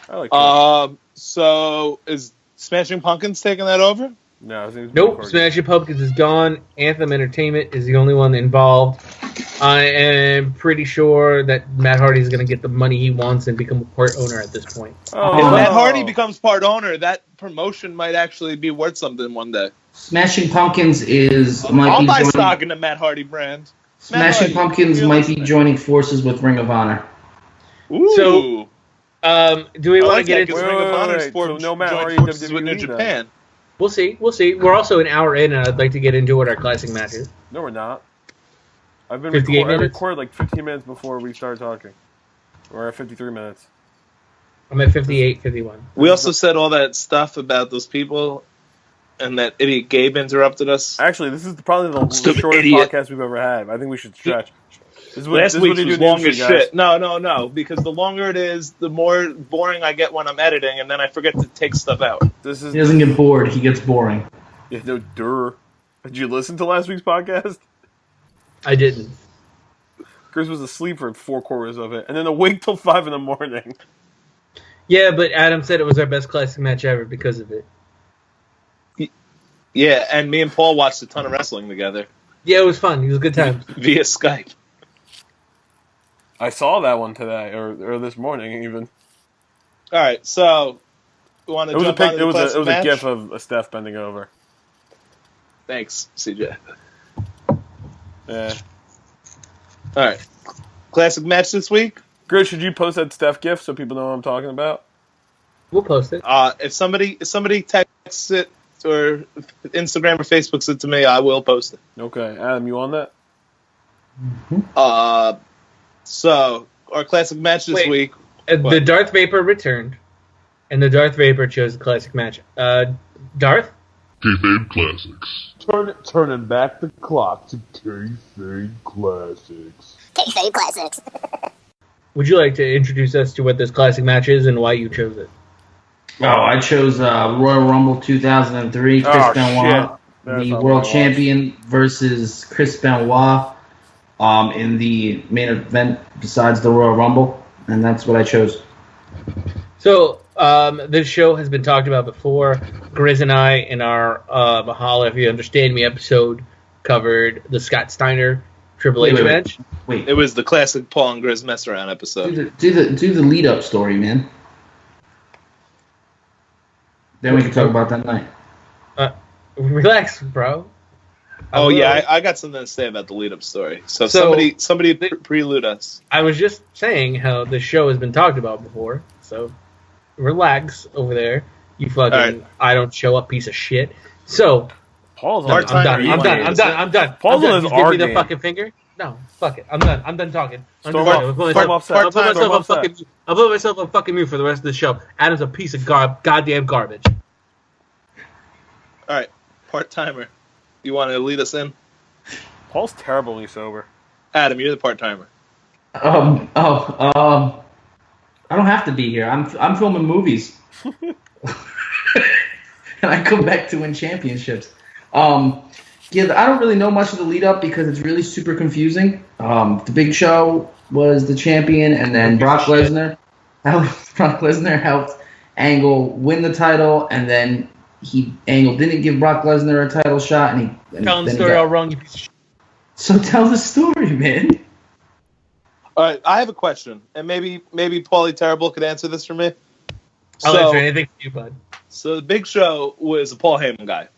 I like Trish. So is Smashing Pumpkins taking that over? No, his name's Nope, Bill Smashing Pumpkins is gone. Anthem Entertainment is the only one involved. I am pretty sure that Matt Hardy is going to get the money he wants and become a part owner at this point. Oh, If Matt Hardy becomes part owner, that promotion might actually be worth something one day. Smashing Pumpkins I'll might buy be stock joining. in the Matt Hardy brand. Smashing Matt Hardy, Pumpkins you're might be listening. joining forces with Ring of Honor. Ooh. So, Do we I want like to get that into? because Wait, Ring of wait, Honor's wait. for So no Matt joint Hardy forces with New WWE then. Japan. We'll see. We're also an hour in, and I'd like to get into what our classic match is. No, we're not. I've been 58 I minutes? recorded like 15 minutes before we started talking. We're at 53 minutes. I'm at 58, 51. We also said all that stuff about those people, and that idiot Gabe interrupted us. Actually, this is probably the Stupid shortest idiot. podcast we've ever had. I think we should stretch. This is Last this is week's what you was do in the long as industry, guys. shit. No, because the longer it is, the more boring I get when I'm editing, and then I forget to take stuff out. This is He doesn't get bored. He gets boring. yeah, no dur. Did you listen to last week's podcast? I didn't. Chris was asleep for 4 quarters of it, and then awake till 5 in the morning. Yeah, but Adam said it was our best classic match ever because of it. Yeah, and me and Paul watched a ton of wrestling together Yeah, it was fun. It was a good time. via Skype. I saw that one today, or this morning even. All right, so we want to It was a jump pic, on it was the a match? gif of Steph bending over. Thanks, CJ. Yeah. All right, classic match this week. Griz, should you post that Steph gif so people know what I'm talking about? We'll post it. If somebody texts it or Instagram or Facebooks it to me, I will post it. Okay, Adam, you on that? So our classic match this Wait. week. The What? Darth Vaper returned, and the Darth Vaper chose the classic match. Darth? Kayfabe Classics. Turning back the clock to Kayfabe Classics. Kayfabe Classics. would you like to introduce us to what this classic match is and why you chose it? Oh, I chose Royal Rumble 2003. Chris Benoit, the world champion, versus Chris Benoit in the main event besides the Royal Rumble, and that's what I chose. So, this show has been talked about before. Griz and I, in our Mahala, If You Understand Me episode, covered the Scott Steiner Triple H match. Wait, It was the classic Paul and Griz mess around episode. do the lead up story, man. Then we can talk about that night. Relax, bro. I got something to say about the lead up story. So somebody prelude us. I was just saying how the show has been talked about before, so relax over there, you fucking right. I don't show up piece of shit. So Paul's I'm done. I'm done. Paul's on his Just give R me the game. fucking finger. No, fuck it. I'm done. I'm done talking. Storm off. I'll put myself on fucking mute for the rest of the show. Adam's a piece of goddamn garbage. All right, part timer. You want to lead us in? Paul's terribly sober. Adam, you're the part timer. I don't have to be here. I'm filming movies, and I come back to win championships. Yeah, I don't really know much of the lead up because it's really super confusing. The Big Show was the champion, and then Brock Lesnar helped Angle win the title, and then Angle didn't give Brock Lesnar a title shot, and Telling the story all wrong, you piece of shit. So tell the story, man. All right, I have a question, and maybe Paulie Terrible could answer this for me. I'll answer anything for you, bud. So the Big Show was a Paul Heyman guy,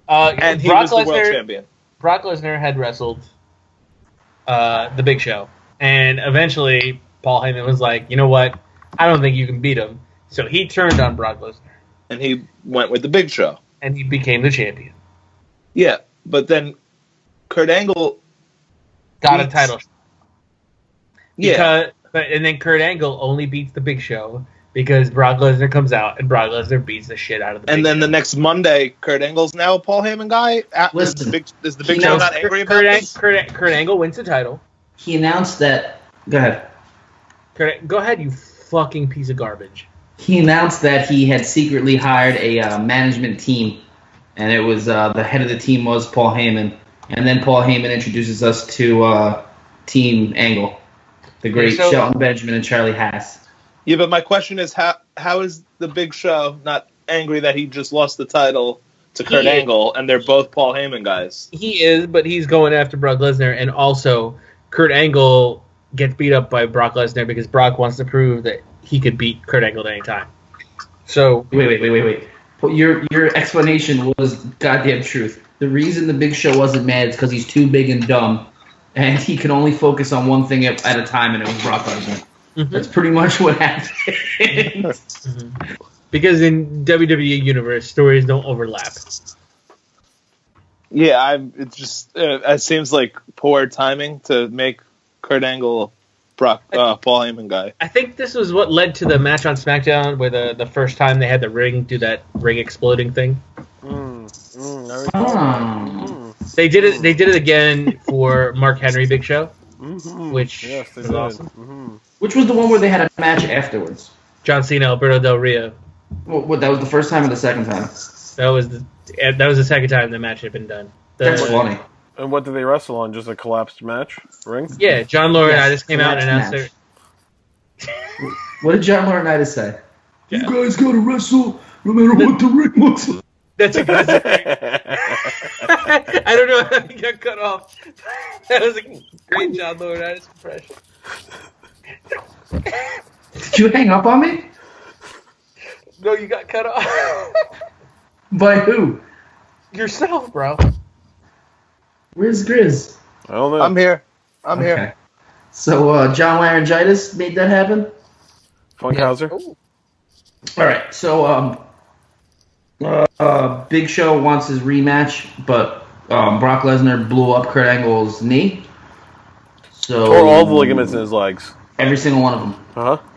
and he Brock was the world Lesnar- champion. Brock Lesnar had wrestled the Big Show, and eventually Paul Heyman was like, you know what? I don't think you can beat him. So he turned on Brock Lesnar. And he went with the Big Show. And he became the champion. Yeah, but then Kurt Angle Got a title. Yeah. And then Kurt Angle only beats the Big Show because Brock Lesnar comes out and Brock Lesnar beats the shit out of the Big Show. And then the next Monday, Kurt Angle's now a Paul Heyman guy? Listen, is the Big Show not angry about this? Kurt Angle wins the title. He announced that. Go ahead. Go ahead, you fucking piece of garbage. He announced that he had secretly hired a management team, and it was the head of the team was Paul Heyman. And then Paul Heyman introduces us to Team Angle, the great Shelton Benjamin and Charlie Haas. Yeah, but my question is, how is the Big Show not angry that he just lost the title to Kurt Angle, and they're both Paul Heyman guys? He is, but he's going after Brock Lesnar, and also Kurt Angle gets beat up by Brock Lesnar because Brock wants to prove that he could beat Kurt Angle at any time. So Wait. Your explanation was goddamn truth. The reason the Big Show wasn't mad is because he's too big and dumb, and he can only focus on one thing at a time, and it was Brock Lesnar. Mm-hmm. That's pretty much what happened. Mm-hmm. Because in WWE Universe, stories don't overlap. Yeah, it seems like poor timing to make Kurt Angle Paul Heyman guy. I think this was what led to the match on SmackDown where the first time they had the ring do that ring exploding thing. They did it again for Mark Henry Big Show, which was awesome. Mm-hmm. Which was the one where they had a match afterwards? John Cena, Alberto Del Rio. What, that was the first time or the second time? That was the second time the match had been done. That's funny. And what did they wrestle on? Just a collapsed match ring? Yeah, John Laurinaitis came out and announced it. What did John Laurinaitis say? Yeah. You guys gotta wrestle no matter what the ring looks like. That's great. I don't know how he got cut off. That was a great John Laurinaitis impression. Did you hang up on me? No, you got cut off. By who? Yourself, bro. Where's Griz? I don't know. I'm here. I'm here. So, John Laryngitis made that happen? Funkhauser? Yeah. Alright, so, Big Show wants his rematch, but Brock Lesnar blew up Kurt Angle's knee. So Tore all the ligaments in his legs. Every single one of them.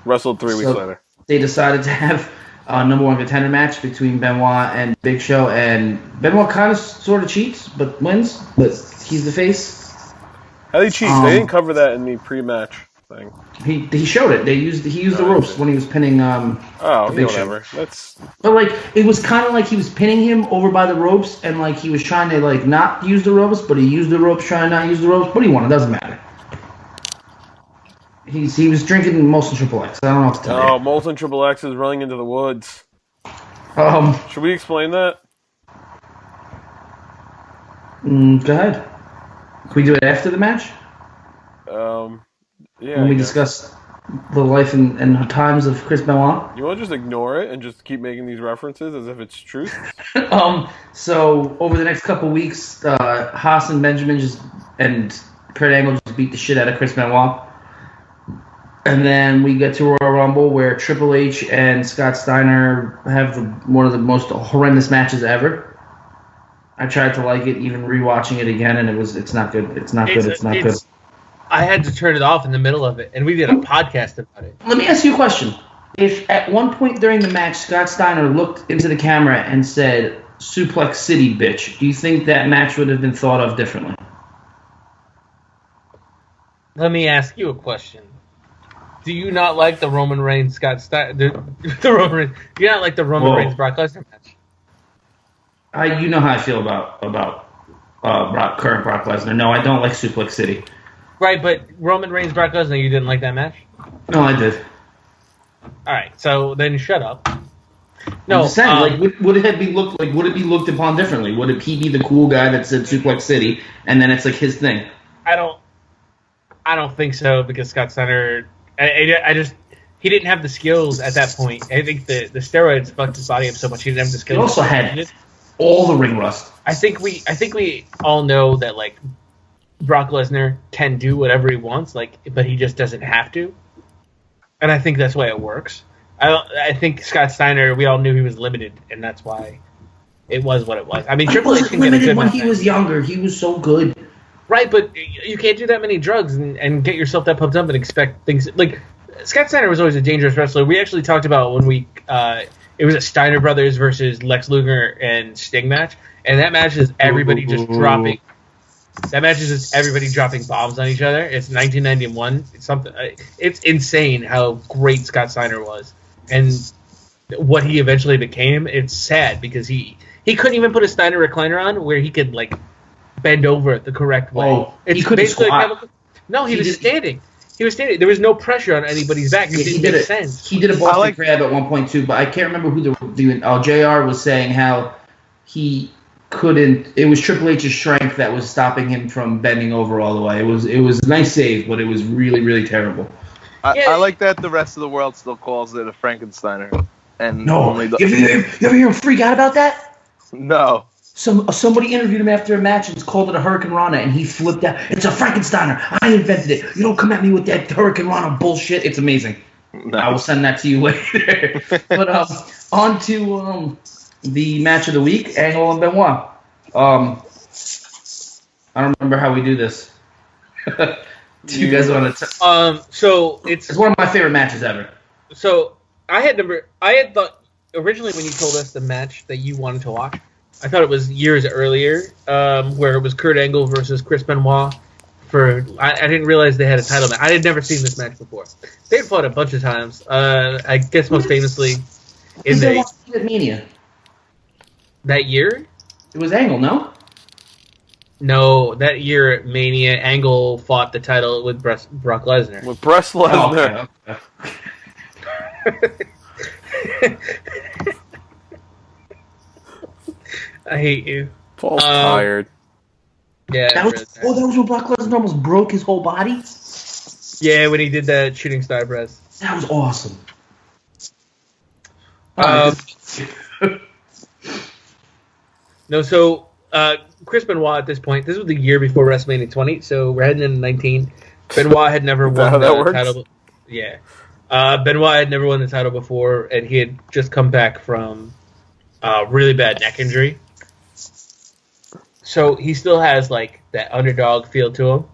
Wrestled 3 weeks later. They decided to have a number one contender match between Benoit and Big Show, and Benoit kind of sort of cheats, but wins. But he's the face. How did he cheat? They didn't cover that in the pre-match. thing. He showed it. He used the ropes when he was pinning. Whatever. That's. But like it was kind of like he was pinning him over by the ropes, and like he was trying to like not use the ropes, but he used the ropes, trying to not use the ropes. But he won. It doesn't matter. He was drinking Molson Triple X. I don't know what to tell you. Oh, Molson Triple X is running into the woods. Should we explain that? Go ahead. Can we do it after the match? Yeah. When we discuss the life and times of Chris Benoit? You want to just ignore it and just keep making these references as if it's truth? So, over the next couple weeks, Haas and Benjamin and Kurt Angle just beat the shit out of Chris Benoit. And then we get to Royal Rumble where Triple H and Scott Steiner have one of the most horrendous matches ever. I tried to like it, even rewatching it again, and it's not good. It's not good. I had to turn it off in the middle of it, and we did a podcast about it. Let me ask you a question. If at one point during the match Scott Steiner looked into the camera and said, "Suplex City, bitch," do you think that match would have been thought of differently? Let me ask you a question. Do you not like the Roman Reigns Scott Steiner? The Roman Reigns? Do you not like the Roman Reigns Brock Lesnar match? You know how I feel about current Brock Lesnar. No, I don't like Suplex City. Right, but Roman Reigns Brock Lesnar, you didn't like that match? No, I did. All right, so then shut up. No, I'm just saying, would it be looked upon differently? Would he be the cool guy that said Suplex City, and then it's like his thing? I don't think so, because Scott Steiner, he didn't have the skills at that point. I think the steroids fucked his body up so much he didn't have the skills. He also had all the ring rust. I think we all know that like Brock Lesnar can do whatever he wants, but he just doesn't have to. And I think that's why it works. I think Scott Steiner, we all knew he was limited, and that's why it was what it was. I mean, Triple H can get a good when he was younger. He was so good. Right, but you can't do that many drugs and get yourself that pumped up and expect things like Scott Steiner was always a dangerous wrestler. We actually talked about when it was a Steiner Brothers versus Lex Luger and Sting match, and that match is everybody just dropping. That match is just everybody dropping bombs on each other. It's 1991. It's something. It's insane how great Scott Steiner was, and what he eventually became. It's sad because he couldn't even put a Steiner recliner on where he could like bend over the correct way. Oh, he couldn't squat. No, he was standing. He was standing. There was no pressure on anybody's back. It didn't make sense. He did a Boston Crab at one point too, but I can't remember who JR was saying how he couldn't. It was Triple H's strength that was stopping him from bending over all the way. It was a nice save, but it was really, really terrible. I like that the rest of the world still calls it a Frankensteiner. And no, you ever hear him freak out about that? No. Somebody interviewed him after a match and called it a Hurricane Rana, and he flipped out. It's a Frankensteiner. I invented it. You don't come at me with that Hurricane Rana bullshit. It's amazing. No. I will send that to you later. But on to the match of the week, Angle and Benoit. I don't remember how we do this. Do you guys want to? So it's one of my favorite matches ever. So I had thought originally when you told us the match that you wanted to watch, I thought it was years earlier, where it was Kurt Angle versus Chris Benoit. I didn't realize they had a title match. I had never seen this match before. They had fought a bunch of times. I guess most famously in the Mania. That year. It was Angle, no? No, that year at Mania, Angle fought the title with Brock Lesnar. With Brock Lesnar. Oh, okay. I hate you. Paul's tired. Yeah. That was when Brock Lesnar almost broke his whole body? Yeah, when he did that shooting star press. That was awesome. No, so Chris Benoit at this point, this was the year before WrestleMania 20, so we're heading into 19. Benoit had never won the title. Yeah. Benoit had never won the title before, and he had just come back from a really bad neck injury. So he still has like that underdog feel to him.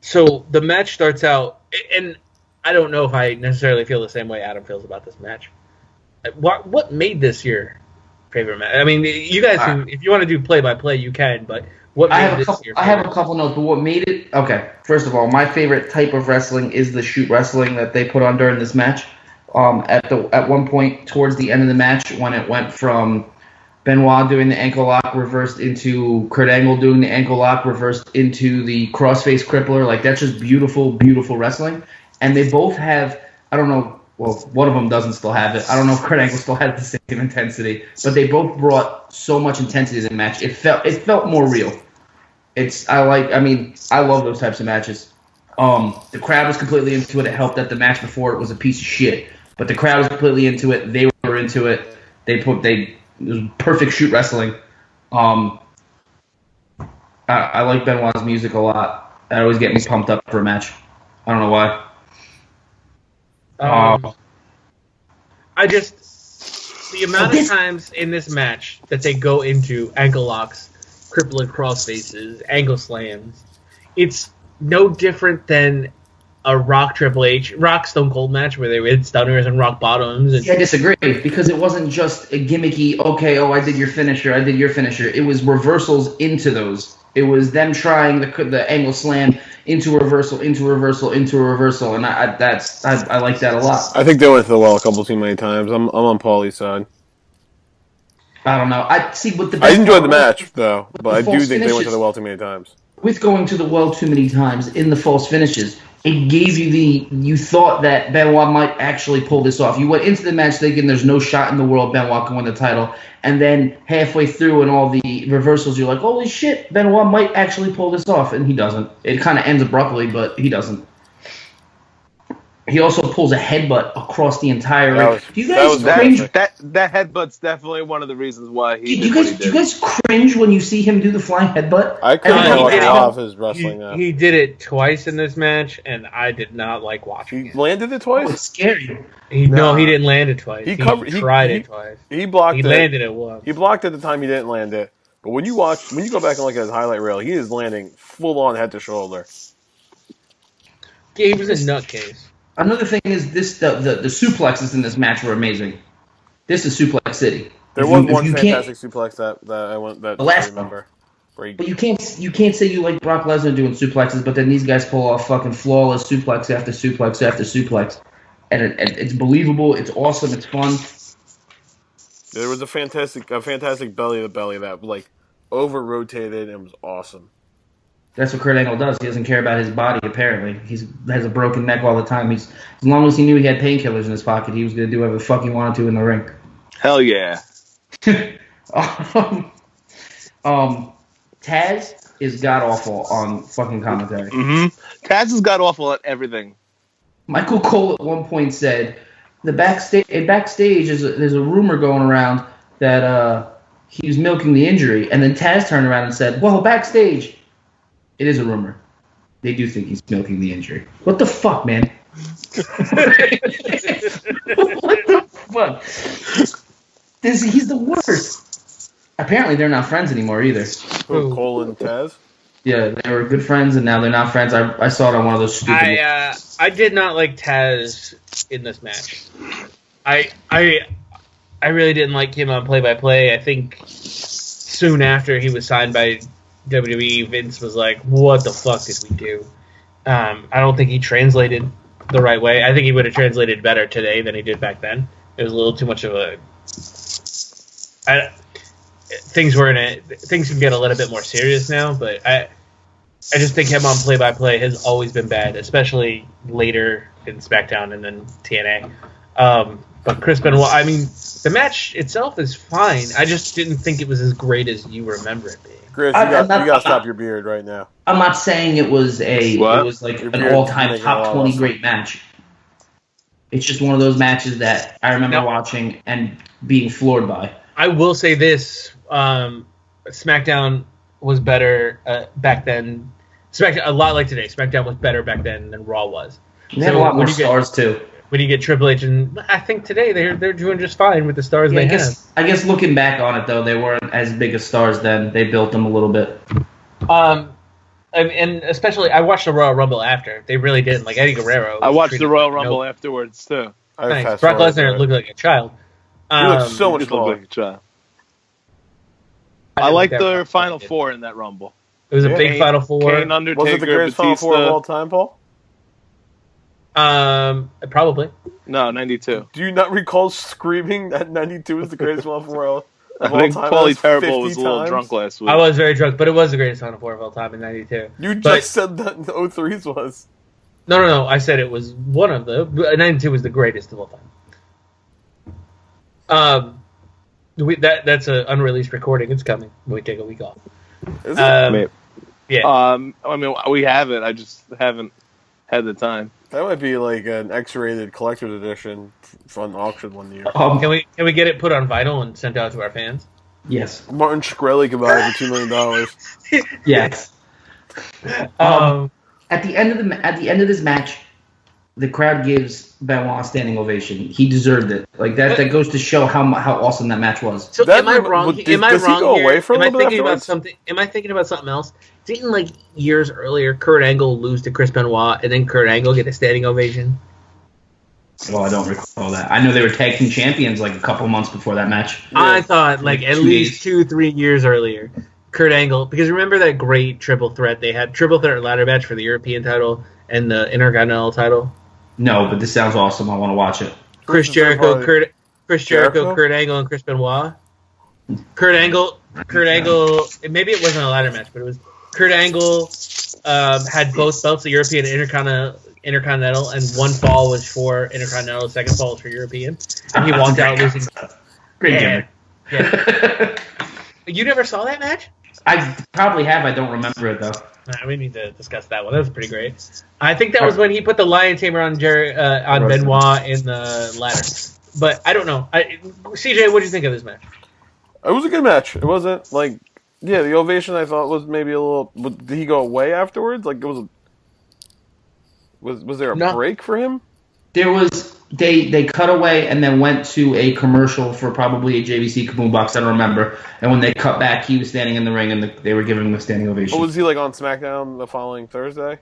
So the match starts out, and I don't know if I necessarily feel the same way Adam feels about this match. What made this year favorite match. I mean, you guys can, if you want to do play-by-play, you can, but what I made have this a couple. your I have favorite? a couple notes, but what made it? Okay, first of all, my favorite type of wrestling is the shoot wrestling that they put on during this match. At one point towards the end of the match, when it went from Benoit doing the ankle lock reversed into Kurt Angle doing the ankle lock reversed into the crossface crippler, like that's just beautiful, beautiful wrestling. And they both have, I don't know, well, one of them doesn't still have it. I don't know if Kurt Angle still has the same intensity, but they both brought so much intensity to the match. It felt more real. I love those types of matches. The crowd was completely into it. It helped that the match before it was a piece of shit, but the crowd was completely into it. They were into it. It was perfect shoot wrestling. I like Benoit's music a lot. That always get me pumped up for a match. I don't know why. The amount of times in this match that they go into ankle locks, crippling cross faces, ankle slams, it's no different than a Rock Triple H, Rock Stone Cold match where they hit stunners and rock bottoms. And I disagree, because it wasn't just a gimmicky, okay, I did your finisher. It was reversals into those. It was them trying the angle slam into reversal, and I like that a lot. I think they went to the well a couple too many times. I'm on Paulie's side. I don't know. I enjoyed the match though, but I do think they went to the well too many times. With going to the well too many times in the false finishes, it gave you thought that Benoit might actually pull this off. You went into the match thinking there's no shot in the world Benoit can win the title, and then halfway through and all the reversals, you're like, holy shit, Benoit might actually pull this off, and he doesn't. It kind of ends abruptly, but he doesn't. He also pulls a headbutt across the entire ring. Do you guys cringe? That headbutt's definitely one of the reasons why he. Do you guys cringe when you see him do the flying headbutt? I couldn't off his wrestling. He did it twice in this match, and I did not like watching it. Landed it twice? It's scary. No, he didn't land it twice. He tried it twice. He blocked it. He landed it once. He blocked it at the time he didn't land it. But when you go back and look at his highlight reel, he is landing full on head to shoulder. Yeah, he was a nutcase. Another thing is the suplexes in this match were amazing. This is Suplex City. There was one fantastic suplex that I remember. But you can't say you like Brock Lesnar doing suplexes, but then these guys pull off fucking flawless suplex after suplex after suplex, and it's believable. It's awesome. It's fun. There was a fantastic belly to belly that like over rotated and was awesome. That's what Kurt Angle does. He doesn't care about his body, apparently. He has a broken neck all the time. As long as he knew he had painkillers in his pocket, he was going to do whatever the fuck he wanted to in the ring. Hell yeah. Taz is god-awful on fucking commentary. Mm-hmm. Taz is god-awful at everything. Michael Cole at one point said, backstage there's a rumor going around that he was milking the injury, and then Taz turned around and said, well, backstage... It is a rumor. They do think he's milking the injury. What the fuck, man? What the fuck? He's the worst. Apparently, they're not friends anymore either. Who, Cole and Taz? Yeah, they were good friends, and now they're not friends. I saw it on one of those stupid... I did not like Taz in this match. I really didn't like him on play-by-play. I think soon after he was signed by WWE, Vince was like, what the fuck did we do? I don't think he translated the right way. I think he would have translated better today than he did back then. It was a little too much of a... Things can get a little bit more serious now, but I just think him on play-by-play has always been bad, especially later in SmackDown and then TNA. But Chris Benoit, I mean, the match itself is fine. I just didn't think it was as great as you remember it being. Chris, you got to stop your beard right now. I'm not saying it was an all-time top 20 great match. It's just one of those matches that I remember watching and being floored by. I will say this: SmackDown was better back then. SmackDown, a lot like today. SmackDown was better back then than Raw was. They had a lot more stars too. When you get Triple H, and I think today they're doing just fine with the stars they have. I guess looking back on it though, they weren't as big as stars then. They built them a little bit. And especially I watched the Royal Rumble after. They really didn't. Like Eddie Guerrero. I watched the Royal Rumble afterwards too. Thanks. Brock Lesnar looked like a child. He looked so much like a child. I like that the Rumble Final did. Four in that Rumble. It was a big Final Four. Kane, Undertaker, Was it the greatest Final Four of Batista. all time, Paul? Probably. No, 92. Do you not recall screaming that 92 is the greatest Final Four of I all think time? Paulie That Terrible 50 was a little times? drunk last week. I was very drunk, but it was the greatest Final Four of all time in '92. You But- just said that the 03's was. No. I said it was one of the. '92 was the greatest of all time. That's an unreleased recording. It's coming when we take a week off. Is it? Maybe. Yeah. I mean, we have it. I just haven't had the time. That might be like an X-rated collector's edition from auction one year. Can we get it put on vinyl and sent out to our fans? Yes. Martin Shkreli could buy it for $2 million. Yes. At the end of this match, the crowd gives Benoit a standing ovation. He deserved it. Like that goes to show how awesome that match was. So That am I rem- wrong? does- Am I does he wrong go here? away for a Am I little bit thinking about afterwards? something? Am I thinking about something else? Didn't like years earlier Kurt Angle lose to Chris Benoit and then Kurt Angle get a standing ovation? Well, I don't recall that. I know they were tag team champions like a couple months before that match. I thought like at 2 least days. 2-3 years earlier, Kurt Angle, because remember that great triple threat they had, triple threat ladder match for the European title and the Intercontinental title. No, but this sounds awesome. I want to watch it. Chris Who's the third Jericho, party? Chris Jericho, Jericho? Kurt Angle, and Chris Benoit. Kurt Angle. Maybe it wasn't a ladder match, but it was Kurt Angle had both belts, the European and Intercontinental, and one fall was for Intercontinental, second fall was for European, and he walked out losing. Great Yeah. gimmick. Yeah. You never saw that match? I probably have. I don't remember it though. We need to discuss that one. That was pretty great. I think that was when he put the lion tamer on Benoit in the ladder. But I don't know. CJ, what do you think of this match? It was a good match. It wasn't like, yeah, the ovation I thought was maybe a little. Did he go away afterwards? Like it was there a No. break for him? There was they cut away and then went to a commercial for probably a JVC Kaboom box. I don't remember. And when they cut back, he was standing in the ring and they were giving him a standing ovation. Or was he like on SmackDown the following Thursday?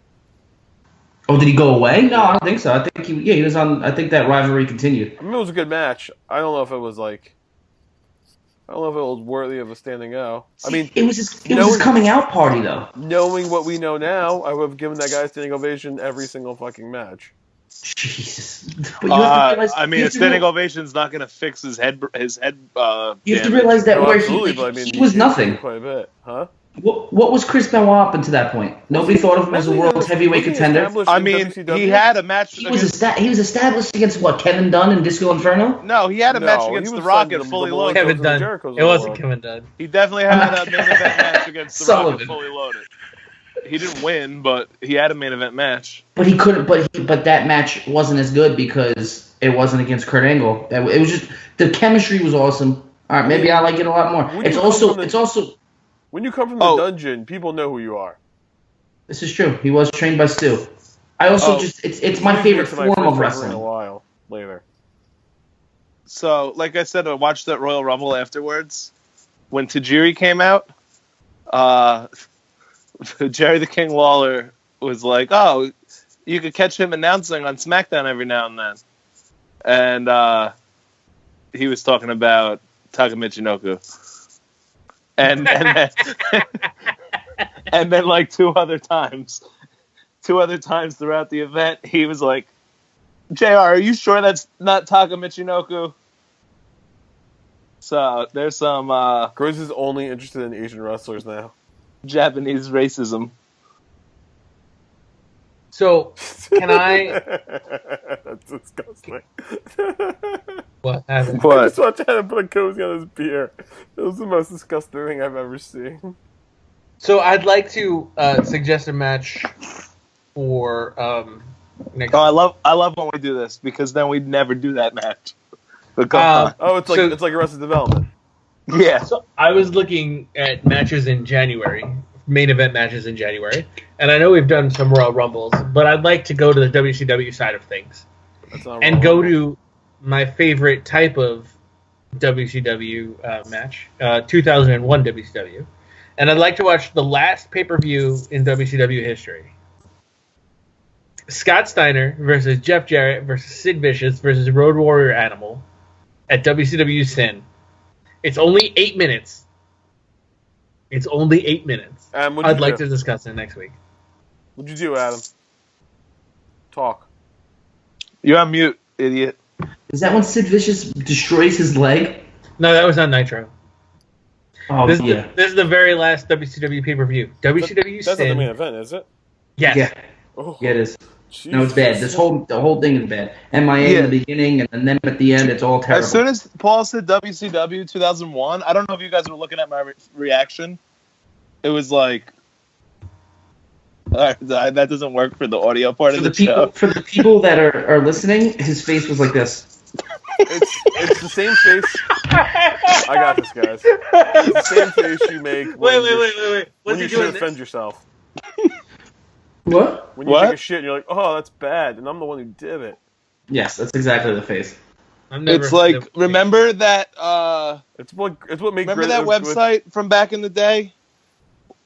Oh, did he go away? No, I don't think so. I think he was on. I think that rivalry continued. I mean, it was a good match. I don't know if it was like. I don't know if it was worthy of a standing O. I mean, It was his coming out party though. knowing what we know now, I would have given that guy a standing ovation every single fucking match. Jesus. But you have to realize, I mean, you a have to standing real- ovation not going to fix his head. You have to damage. realize that No, where absolutely, but I mean, he was nothing. quite a bit, huh? What was Chris Benoit up until that point? Nobody thought of him as a world's heavyweight contender. I mean, he had a match. He was established against what, Kevin Dunn and Disco Inferno? No, he had a match No, against he The was Rock fighting at the Fully Bullet Loaded. Club. Kevin Dunn. Jericho's It in the wasn't world. Kevin Dunn. He definitely had a main event match against The Rock at Sullivan. Fully Loaded. He didn't win, but he had a main event match. But he couldn't. But that match wasn't as good because it wasn't against Kurt Angle. It was just the chemistry was awesome. All right, maybe I like it a lot more. When It's you also come from it's also When you come from the Oh. dungeon, people know who you are. this is true. He was trained by Stu. I also it's my favorite To my form first of ever wrestling. in a while later. So, like I said, I watched that Royal Rumble afterwards. When Tajiri came out, Jerry the King Lawler was like, "Oh, you could catch him announcing on SmackDown every now and then," and he was talking about Taka Michinoku, and then, and then like two other times throughout the event, he was like, "JR, are you sure that's not Taka Michinoku?" So there's some Griz is only interested in Asian wrestlers now. Japanese racism. So, can I... That's disgusting. What happened? I just watched Adam put a cozy on his beer. It was the most disgusting thing I've ever seen. So, I'd like to suggest a match for next... Oh, I love when we do this because then we'd never do that match. But go on. Oh, it's like So- it's like Arrested Development. Yeah. So I was looking at matches in January, main event matches in January, and I know we've done some Royal Rumbles, but I'd like to go to the WCW side of things That's not and wrong. go to my favorite type of WCW match, 2001 WCW, and I'd like to watch the last pay-per-view in WCW history. Scott Steiner versus Jeff Jarrett versus Sid Vicious versus Road Warrior Animal at WCW Sin. It's only 8 minutes. It's only 8 minutes. I'd like to discuss it next week. What'd you do, Adam? Talk. You're on mute, idiot. Is that when Sid Vicious destroys his leg? No, that was on Nitro. Oh, This yeah. is the very last WCW pay-per-view. WCW That's not the Sin. main event, is it? Yes. Yeah. Oh, Yeah, it is. Jesus. No, it's bad. The whole thing is bad. MIA in the beginning, and then at the end, it's all terrible. As soon as Paul said WCW 2001, I don't know if you guys were looking at my reaction. It was like, all right, that doesn't work for the audio part of the show. For the people that are listening, his face was like this. It's the same face. I got this, guys. It's the same face you make when Wait. when What's you he should doing defend this? yourself. What? When you take a shit and you're like, oh, that's bad, and I'm the one who did it. Yes, that's exactly the face. It's like, remember that It's what makes remember that website from back in the day?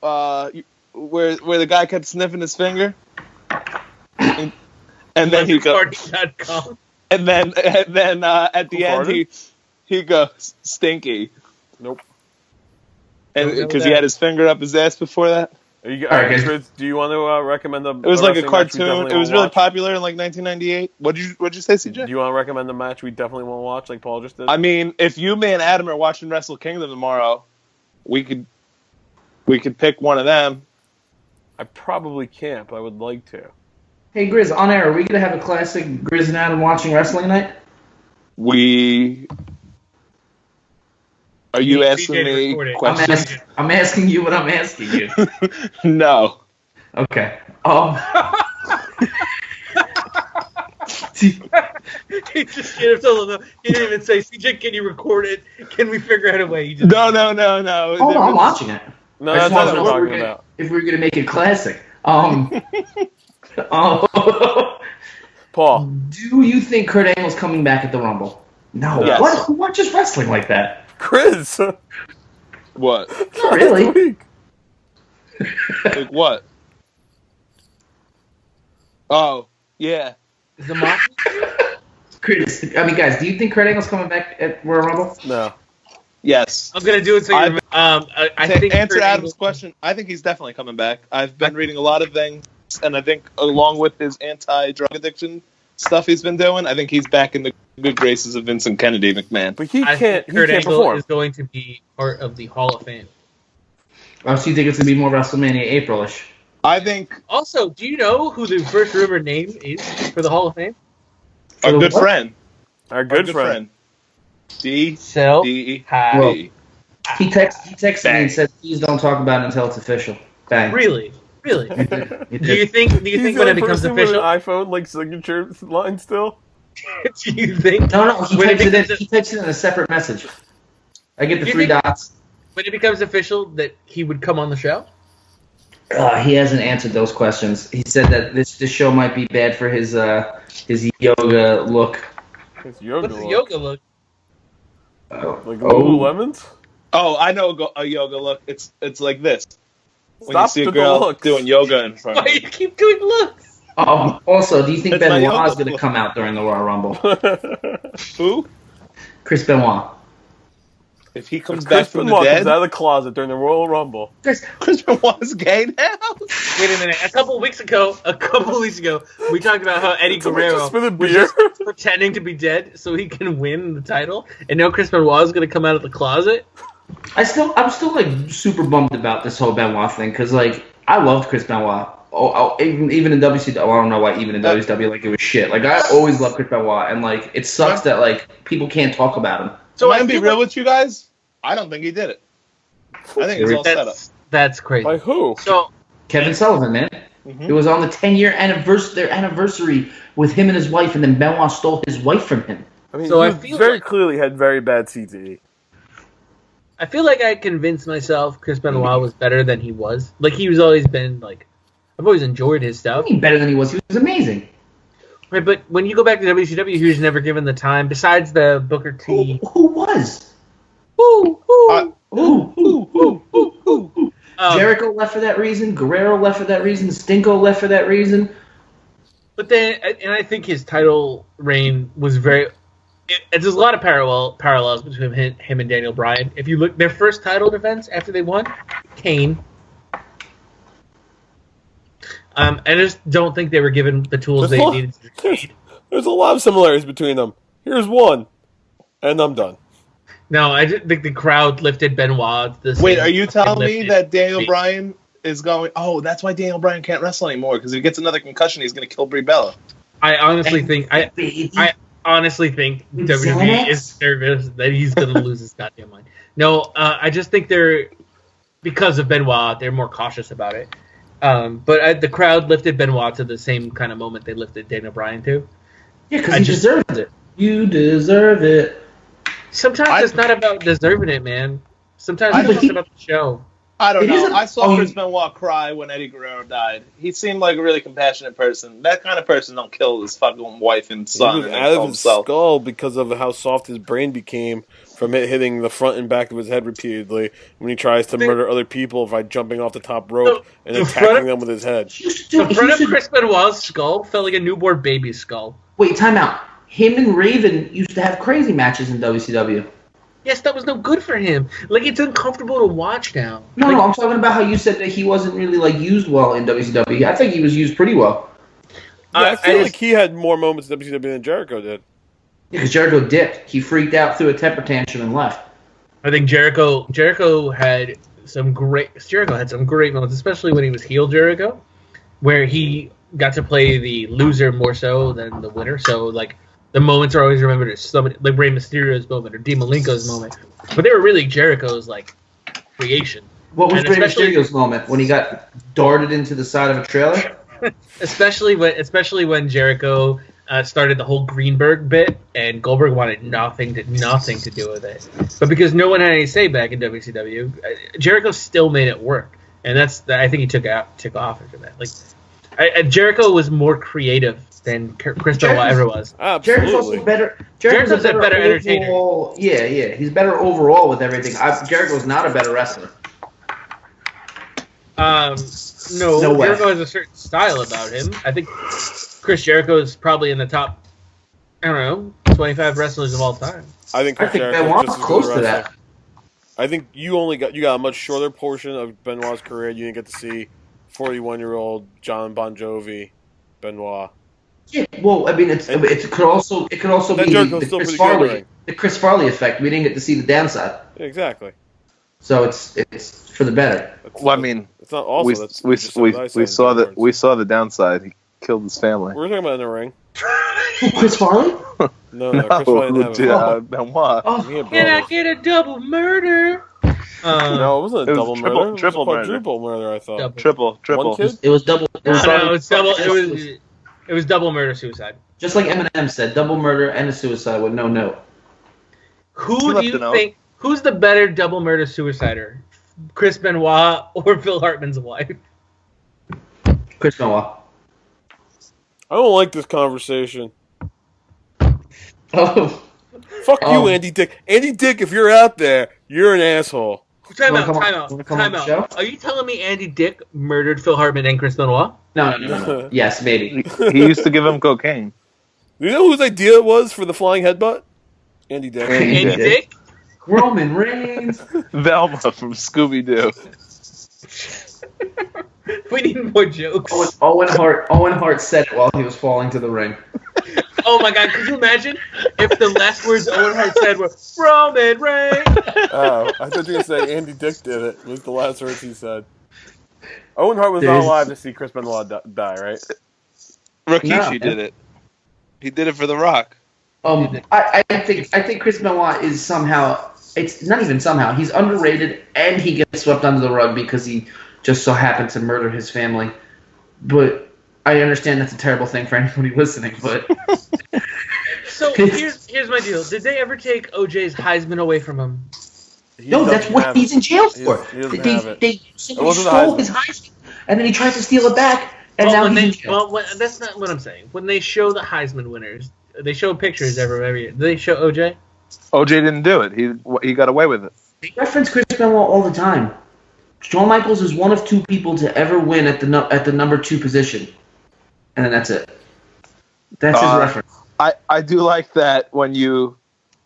Where the guy kept sniffing his finger? And then he goes, Party.com. and then at the end he goes, stinky. Nope. And because he had his finger up his ass before that. All right, Chris, do you want to recommend the? It was like a cartoon. It was really popular in like 1998. What'd you say, CJ? Do you want to recommend the match we definitely want to watch, like Paul just did? I mean, if you, me, and Adam are watching Wrestle Kingdom tomorrow, we could pick one of them. I probably can't, but I would like to. Hey, Griz, on air, are we going to have a classic Griz and Adam watching wrestling night? Are you asking me questions? I'm asking you what I'm asking you. No. Okay. He just he didn't even say, CJ, can you record it? Can we figure out a way? No. Oh, no, I'm watching it. No, I that's just not wanted what to I'm know talking about. if we're going to make it classic. Paul, do you think Kurt Angle's coming back at the Rumble? No. Yes. What? Who watches wrestling like that? Chris. What? Not really. Like what? Oh, yeah. Is the Moxley? Guys, do you think Kurt Angle's coming back at Royal Rumble? No. Yes. I'm going to do it so you I think to answer Kurt Adam's Angle- question, I think he's definitely coming back. I've been reading a lot of things, and I think along with his anti-drug addiction stuff he's been doing, I think he's back in the good graces of Vincent Kennedy McMahon. But he I can't. think Kurt He can't Angle perform. is going to be part of the Hall of Fame. Oh, so you think it's going to be more WrestleMania April-ish? I think Also, do you know who the first rumored name is for the Hall of Fame? our good what? friend. Our good friend. D. So, D. Well, D. he texted me Bang. and said, please don't talk about it until it's official. Bang. really? He did. He Do did. you think He's when the it only becomes person with official? an iPhone like signature line still. Do you think No, he when types it it in. becomes He types it in a separate message. I get the You 3 think- dots. when it becomes official that he would come on the show? He hasn't answered those questions. He said that this show might be bad for his yoga look. It's yoga. What's the look. yoga look? Like Lululemons? Oh, I know a yoga look. It's like this. When Stop you see a with the girl looks. doing yoga in front of Why you. you keep doing looks? Also, do you think That's my Benoit yoga is going to look. come out during the Royal Rumble? Who? Chris Benoit. If he comes back Chris from Benoit the comes dead, out of the closet during the Royal Rumble. Chris Benoit's gay now? Wait a minute. A couple weeks ago, we talked about how Eddie Guerrero Just for the was beer. just pretending to be dead so he can win the title, and now Chris Benoit is going to come out of the closet. I'm still like super bummed about this whole Benoit thing because like I loved Chris Benoit. Even in WCW, I don't know why even in WCW like it was shit. Like I always loved Chris Benoit, and like it sucks that like people can't talk about him. So I I'm be feel real like- with you guys. I don't think he did it. I think it's all set up. That's crazy. By who? So Kevin Sullivan, man. Mhm. It was on the 10-year anniversary with him and his wife, and then Benoit stole his wife from him. I mean, So I he feel very like- clearly had very bad CTE. I feel like I convinced myself Chris Benoit was better than he was. Like he's always been like, I've always enjoyed his I stuff. mean, better than he was. He was amazing. Right, but when you go back to WCW, he was never given the time. Besides the Booker T. Who was? Who? Jericho left for that reason. Guerrero left for that reason. Stinko left for that reason. But then, and I think his title reign was very There's a lot of parallels between him and Daniel Bryan. If you look, their first title defense after they won, Kane. I just don't think they were given the tools they needed to succeed. There's a lot of similarities between them. Here's one, and I'm done. No, I just think the crowd lifted Benoit. Wait, are you telling me that Daniel Bryan is going? Oh, that's why Daniel Bryan can't wrestle anymore, because if he gets another concussion, he's going to kill Brie Bella. I honestly think WWE is nervous that he's going to lose his goddamn mind. No, I just think because of Benoit, they're more cautious about it. But the crowd lifted Benoit to the same kind of moment they lifted Daniel Bryan to. Yeah, because he deserved it. You deserve it. Sometimes it's not about deserving it, man. Sometimes it's just about the show. I don't know. I saw Chris Benoit cry when Eddie Guerrero died. He seemed like a really compassionate person. That kind of person don't kill his fucking wife and son. He was out of his skull because of how soft his brain became from it hitting the front and back of his head repeatedly when he tries to murder other people by jumping off the top rope and attacking them with his head. The front of Chris Benoit's skull felt like a newborn baby's skull. Wait, time out. Him and Raven used to have crazy matches in WCW. Yes, that was no good for him. Like, it's uncomfortable to watch now. No, I'm talking about how you said that he wasn't really used well in WCW. I think he was used pretty well. Yeah, I feel like he had more moments in WCW than Jericho did. Yeah, because Jericho dipped. He freaked out, threw a temper tantrum, and left. I think Jericho had some great moments, especially when he was heel Jericho, where he got to play the loser more so than the winner. So, like, the moments are always remembered as somebody, like Rey Mysterio's moment or Dean Malenko's moment. But they were really Jericho's, like, creation. What was Rey Mysterio's moment? When he got darted into the side of a trailer? especially when Jericho started the whole Greenberg bit, and Goldberg wanted nothing to do with it. But because no one had any say back in WCW, Jericho still made it work. And I think he took off after that. Like, Jericho was more creative than Chris Benoit ever was. Absolutely. Jericho's also better. Jericho's a better entertainer. Yeah. He's better overall with everything. Jericho's not a better wrestler. No Jericho has a certain style about him. I think Chris Jericho is probably in the top, 25 wrestlers of all time. I think Jericho Benoit's close to that. I think you got a much shorter portion of Benoit's career. You didn't get to see 41-year-old John Bon Jovi Benoit. Yeah, well, I mean, it could also be the Chris Farley effect. We didn't get to see the downside. Exactly. So it's for the better. Well, I mean, it's not also we saw the downside. He killed his family. We're talking about in the ring. Chris Farley? No, Chris Farley didn't have Benoit. Can I get a double murder? No, it wasn't a double murder. Triple murder. Triple murder, I thought. Triple. One kid? It was double. It was double murder suicide. Just like Eminem said, double murder and a suicide with no note. Who do you think? Who's the better double murder suicider? Chris Benoit or Phil Hartman's wife? Chris Benoit. I don't like this conversation. Oh. Fuck you, Andy Dick. Andy Dick, if you're out there, you're an asshole. Time out. Are you telling me Andy Dick murdered Phil Hartman and Chris Benoit? No. Yes, maybe. He used to give him cocaine. You know whose idea it was for the flying headbutt? Andy Dick. Andy Dick? Roman Reigns. Velma from Scooby-Doo. We need more jokes. Owen Hart said it while he was falling to the ring. Oh my God! Could you imagine if the last words Owen Hart said were Roman Reigns? Oh, I thought you were going to say Andy Dick did it. Was the last words he said. Owen Hart was not alive to see Chris Benoit die, right? Rikishi did it. He did it for The Rock. I think Chris Benoit is somehow. It's not even somehow. He's underrated, and he gets swept under the rug because he just so happened to murder his family. But I understand that's a terrible thing for anybody listening. But so here's my deal. Did they ever take OJ's Heisman away from him? No, that's what he's in jail for. They stole his Heisman, and then he tried to steal it back, and now he's in jail. Well, that's not what I'm saying. When they show the Heisman winners, they show pictures every year. Do they show OJ? OJ didn't do it. He got away with it. They reference Chris Benoit all the time. Shawn Michaels is one of two people to ever win at the number 2 position, and then that's it. That's his reference. I do like that when you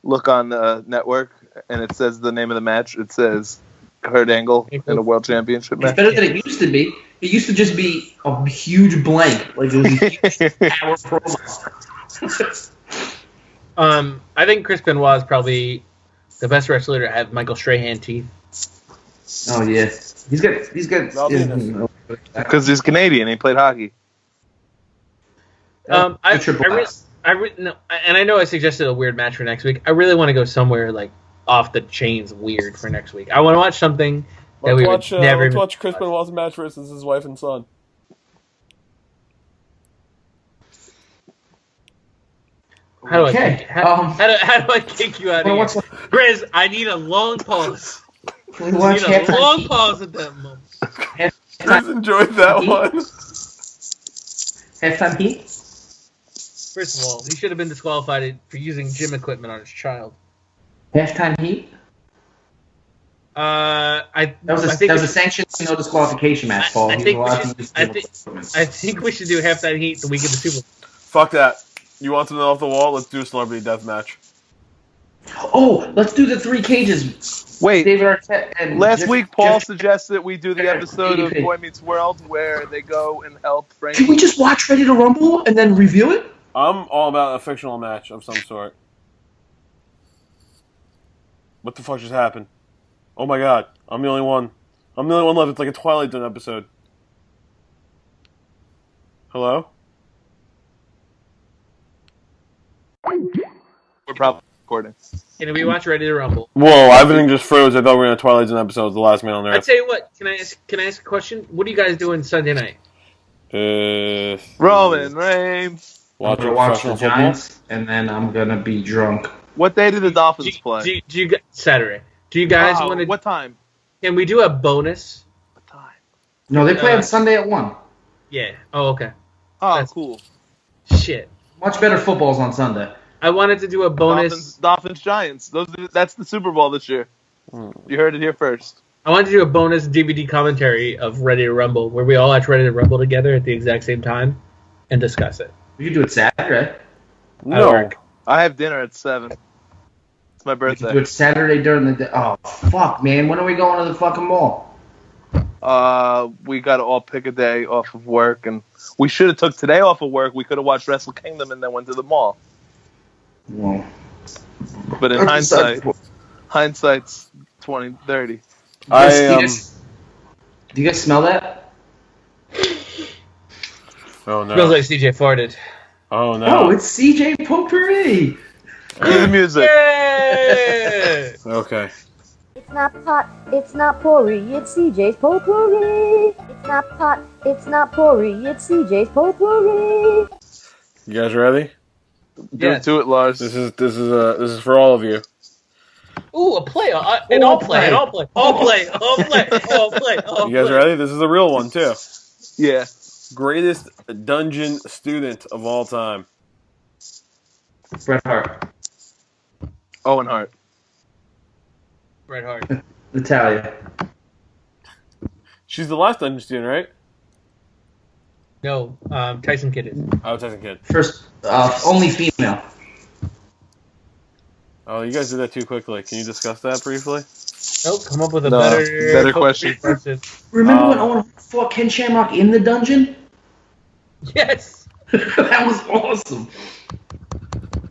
look on the network and it says the name of the match. It says Kurt Angle in a World Championship It's match. better than it used to be. It used to just be a huge blank. Like, it was a huge hour promo. I think Chris Benoit is probably the best wrestler to have Michael Strahan teeth. Oh, yeah. He's got... Because he's Canadian. He played hockey. And I know I suggested a weird match for next week. I really want to go somewhere like off the chains weird for next week. I want to watch something that Let's watch Chris Benoit's match versus his wife and son. How do I kick you out of here? Griz, I need a long pause. Can we watch I need a long pause at that moment. Griz enjoyed that one. Halftime Heat? First of all, he should have been disqualified for using gym equipment on his child. Halftime Heat? That was a sanctioned no disqualification match, Paul. I think we should do halftime Heat the week of the Super Bowl. Fuck that. You want something off the wall? Let's do a celebrity death match. Oh, let's do the 3 cages. Wait, David Arquette and last week Paul suggested we do the episode of Boy Meets World where they go and help Frankie. Can we just watch Ready to Rumble and then review it? I'm all about a fictional match of some sort. What the fuck just happened? Oh my god, I'm the only one. I'm the only one left. It's like a Twilight Zone episode. Hello? We're probably recording. Can we watch Ready to Rumble? Whoa, everything just froze. I thought we were in a Twilight Zone episode of The Last Man on I'll Earth. tell you what. Can I ask a question? What are you guys doing Sunday night? Roman Reigns. I'm going to watch the Giants, and then I'm going to be drunk. What day do the Dolphins play? Do you Saturday. Do you guys want to... What time? Can we do a bonus? What time? No, they play on Sunday at 1. Yeah. Oh, okay. Oh, That's cool. Shit. Much better footballs on Sunday. I wanted to do a bonus... Dolphins Giants. That's the Super Bowl this year. You heard it here first. I wanted to do a bonus DVD commentary of Ready to Rumble, where we all watch Ready to Rumble together at the exact same time and discuss it. We could do it Saturday. No. I have dinner at 7. It's my We birthday. could do it Saturday during the day. Oh, fuck, man. When are we going to the fucking mall? We got to all pick a day off of work, and we should have took today off of work. We could have watched Wrestle Kingdom and then went to the mall. Well, But in hindsight's 20/30. Do you guys smell that? Oh no. Smells like CJ farted. Oh no. Oh, it's CJ Potpourri. Cue the music. Yay! Okay. It's not pot, it's not pourri, it's CJ's Potpourri. It's not pot, it's not pourri, it's CJ's Potpourri. You guys ready? Do it, Lars. This is for all of you. Ooh, a play. All play. You guys ready? This is a real one too. Yeah. Greatest dungeon student of all time. Bret Hart. Owen Hart. Bret Hart. Natalia. She's the last dungeon student, right? No, Tyson Kidd is. Oh, Tyson Kidd. First, only female. Oh, you guys did that too quickly. Can you discuss that briefly? Nope, come up with a No, better question. Remember when Owen fought Ken Shamrock in the dungeon? Yes. That was awesome.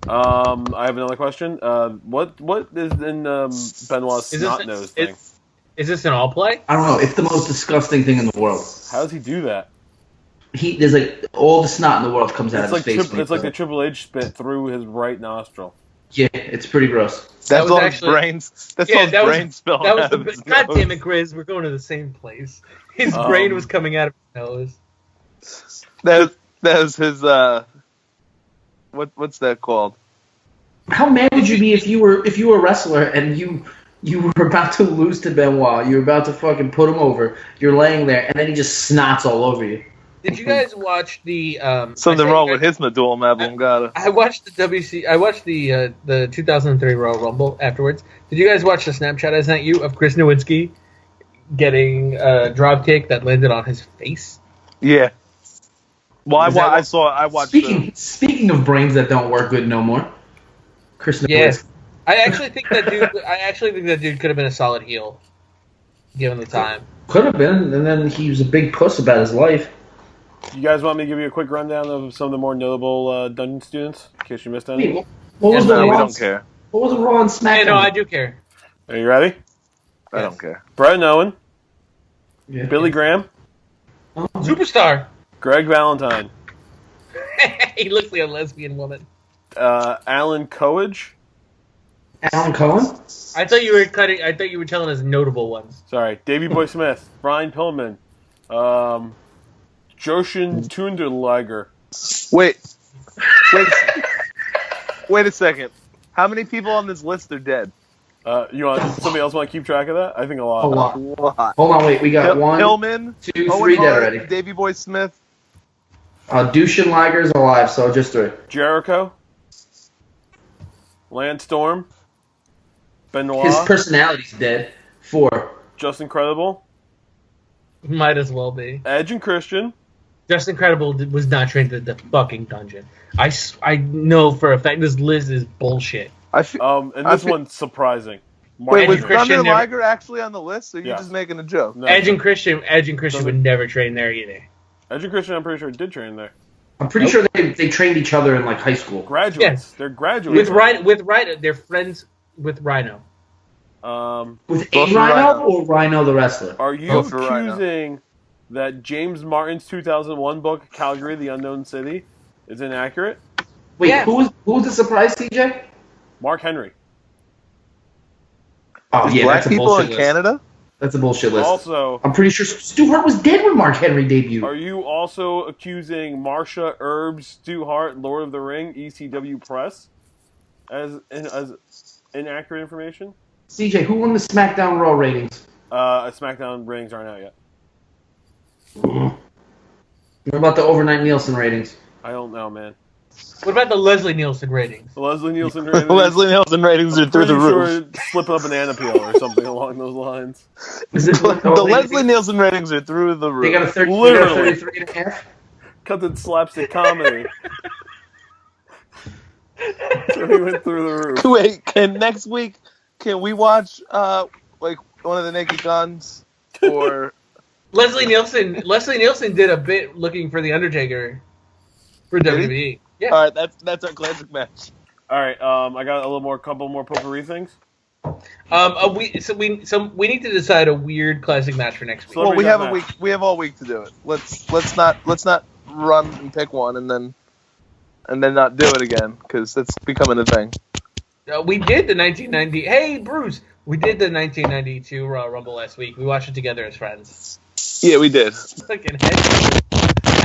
I have another question. What is in Benoit's snot nose thing? Is this an all play? I don't know. It's the most disgusting thing in the world. How does he do that? There's like all the snot in the world comes out of his face. It's like the Triple H spit through his right nostril. Yeah, it's pretty gross. That's all his brains. That's all his brains spilling out of his God nose. damn it, Griz. We're going to the same place. His brain was coming out of his nose. That was his. What's that called? How mad would you be if you were a wrestler and you were about to lose to Benoit? You were about to fucking put him over. You're laying there, and then he just snots all over you. Did you guys watch the? Something wrong with his medulla oblongata. I watched the WC. I watched the 2003 Royal Rumble afterwards. Did you guys watch the Snapchat I sent you of Chris Nowinski getting a drop kick that landed on his face? Yeah. Well, I watched. Speaking of brains that don't work good no more, Chris. Yes, I actually think that dude could have been a solid heel, given the time. Could have been, and then he was a big puss about his life. You guys want me to give you a quick rundown of some of the more notable Dungeon students, in case you missed any? Wait, what was the we Raw? don't care. What was the Raw and SmackDown? Yeah, no, I do care. Are you ready? I don't care. Bret Owen, Yeah. Billy Graham, Superstar. Greg Valentine, He looks like a lesbian woman. Alan Coage. Alan Cohen. I thought you were telling us notable ones. Sorry, Davey Boy Smith, Brian Pillman, Joshin Tunderliger. Wait a second. How many people on this list are dead? You want somebody else want to keep track of that? I think a lot. A lot. A lot. Hold on, wait. We got Hillman, 2, Owen 3 dead Hart, already. Davey Boy Smith. Dushin Liger's alive, so just 3. Jericho, Lance Storm, Benoit, His personality's dead. 4. Just Incredible, Might as well be. Edge and Christian. Just Incredible was not trained at the fucking dungeon. I know for a fact this list is bullshit. And this one's surprising. Wait, was Christian Thunder never- Liger actually on the list, or are you Yes. just making a joke? No. Edge and Christian would never train there either. Edge and Christian, I'm pretty sure, did train there. I'm pretty sure they trained each other in like high school. Graduates. Yes. They're graduates. With Rhino, they're friends with Rhino. With Both a for Rhino Rhino. or Rhino the wrestler? Are you Both for Rhino. accusing that James Martin's 2001 book, Calgary, the Unknown City, is inaccurate? Wait, Yeah. who was the surprise, CJ? Mark Henry. Oh There's yeah, black that's a people bullshit in list. Canada? That's a bullshit list. Also, I'm pretty sure Stu Hart was dead when Mark Henry debuted. are you also accusing Marsha, Herbs, Stu Hart, Lord of the Ring, ECW Press, as inaccurate information? CJ, who won the SmackDown Raw ratings? SmackDown ratings aren't out yet. What about the overnight Nielsen ratings? I don't know, man. What about the Leslie Nielsen ratings? The Leslie Nielsen ratings. Leslie Nielsen ratings are through the pretty roof. sure it's slipping a banana peel or something along those lines. Is it The Leslie Nielsen ratings are through the roof. They got a 30, Literally. 33 and a half. Cut the slapstick comedy. So he went through the roof. Wait, next week can we watch like one of the Naked Guns or Leslie Nielsen did a bit looking for the Undertaker for Did he? WWE. Yeah. all right? That's our classic match. All right, I got couple more potpourri things. We need to decide a weird classic match for next week. Celebrity Well, we have a deathmatch. week. We have all week to do it. Let's not run and pick one and then not do it again because it's becoming a thing. We did the 1990. Hey, Bruce, we did the 1992 Royal Rumble last week. We watched it together as friends. Yeah, we did. Fucking head.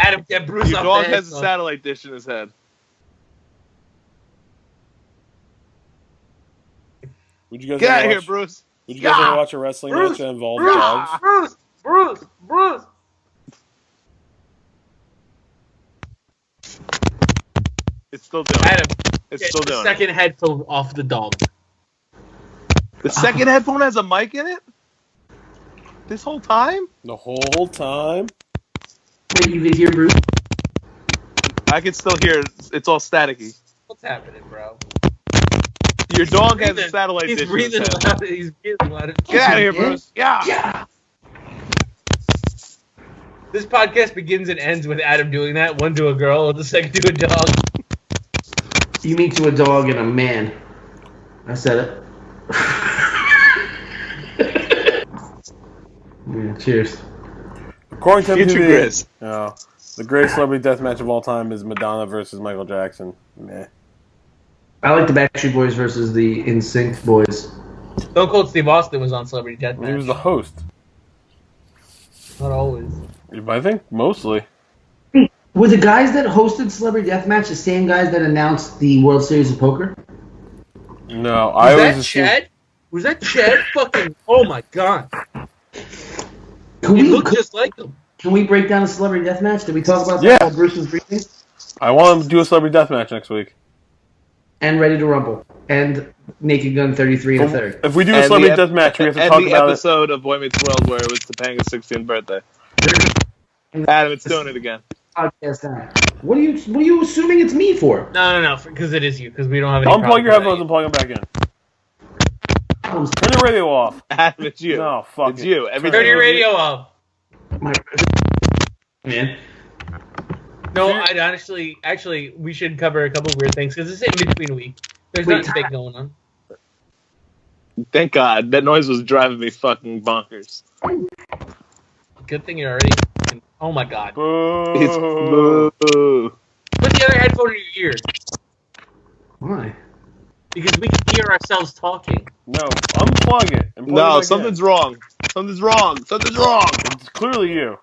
Adam, get Bruce Your off dog the has a headphone. satellite dish in his head. Would you guys Get ever out of here, watch- Bruce. Would you guys ever watch a wrestling match that involved dogs? Bruce. It's still doing it. Adam, It's get still the doing it. second headphone off the dog. The second headphone has a mic in it? This whole time? The whole time? Wait, you could hear Bruce? I can still hear it. It's all staticky. What's happening, bro? Your dog has a satellite He's dish in breathing his head. loud. He's breathing loud. Get out of here, Yeah. Bruce. Yeah. Yeah. This podcast begins and ends with Adam doing that. One to a girl, the second to a dog. You mean to a dog and a man. I said it. Yeah, cheers. According to Future MTV, Griz. the greatest celebrity death match of all time is Madonna versus Michael Jackson. Meh. I like the Backstreet Boys versus the NSYNC Boys. Stone Cold Steve Austin was on Celebrity He was Deathmatch. the host. Not always. I think mostly. Were the guys that hosted Celebrity Deathmatch the same guys that announced the World Series of Poker? No, I Was always that assumed- Chad? Was that Chad? Fucking! Oh my god! Can He we, looked just like him. can we break down the Celebrity Deathmatch? Did we talk about Yeah. that while Bruce was briefing? I want him to do a celebrity death match next week. And Ready to Rumble. And Naked Gun 33 and a third. If we do a And celebrity the death match, we have to and talk the about it. episode of Boy Meets World where it was Topanga's 16th birthday. Adam, it's doing it again. podcast then? What are you assuming it's me for? No, because it is you. Because we don't have any. Unplug your headphones and plug them back in. Turn your radio off. It's you. No, fuck it's it. you. Turn your radio off. Man. No, I'd actually, we should cover a couple weird things because it's in between week. There's nothing big going on. Thank God. That noise was driving me fucking bonkers. Good thing you're already. Oh my God. Boo. It's boo. Put the other headphone in your ear Why? because we can hear ourselves talking. No, unplug it. And plug No, it back something's in. wrong. Something's wrong. Something's wrong. It's clearly you.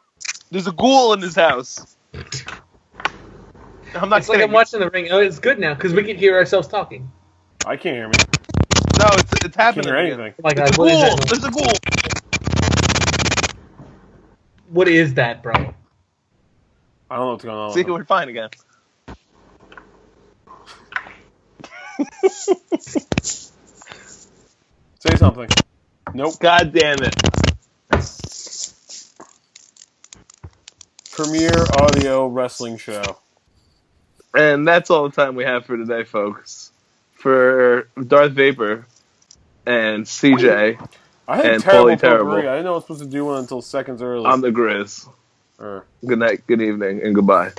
There's a ghoul in this house. I'm not It's like kidding. I'm watching The Ring. Oh, it's good now because we can hear ourselves talking. I can't hear me. No, it's I can't happening. hear again. anything. Oh my God, It's a what is ghoul. that? There's a ghoul. What is that, bro? I don't know what's going on. See, we're fine again. Say something. Nope. God damn it. Premier audio wrestling show. And that's all the time we have for today, folks. For Darth Vaper and CJ, I had And terrible Paulie Terrible. potpourri. I didn't know I was supposed to do one until seconds early. I'm the Grizz. Good night, good evening, and goodbye.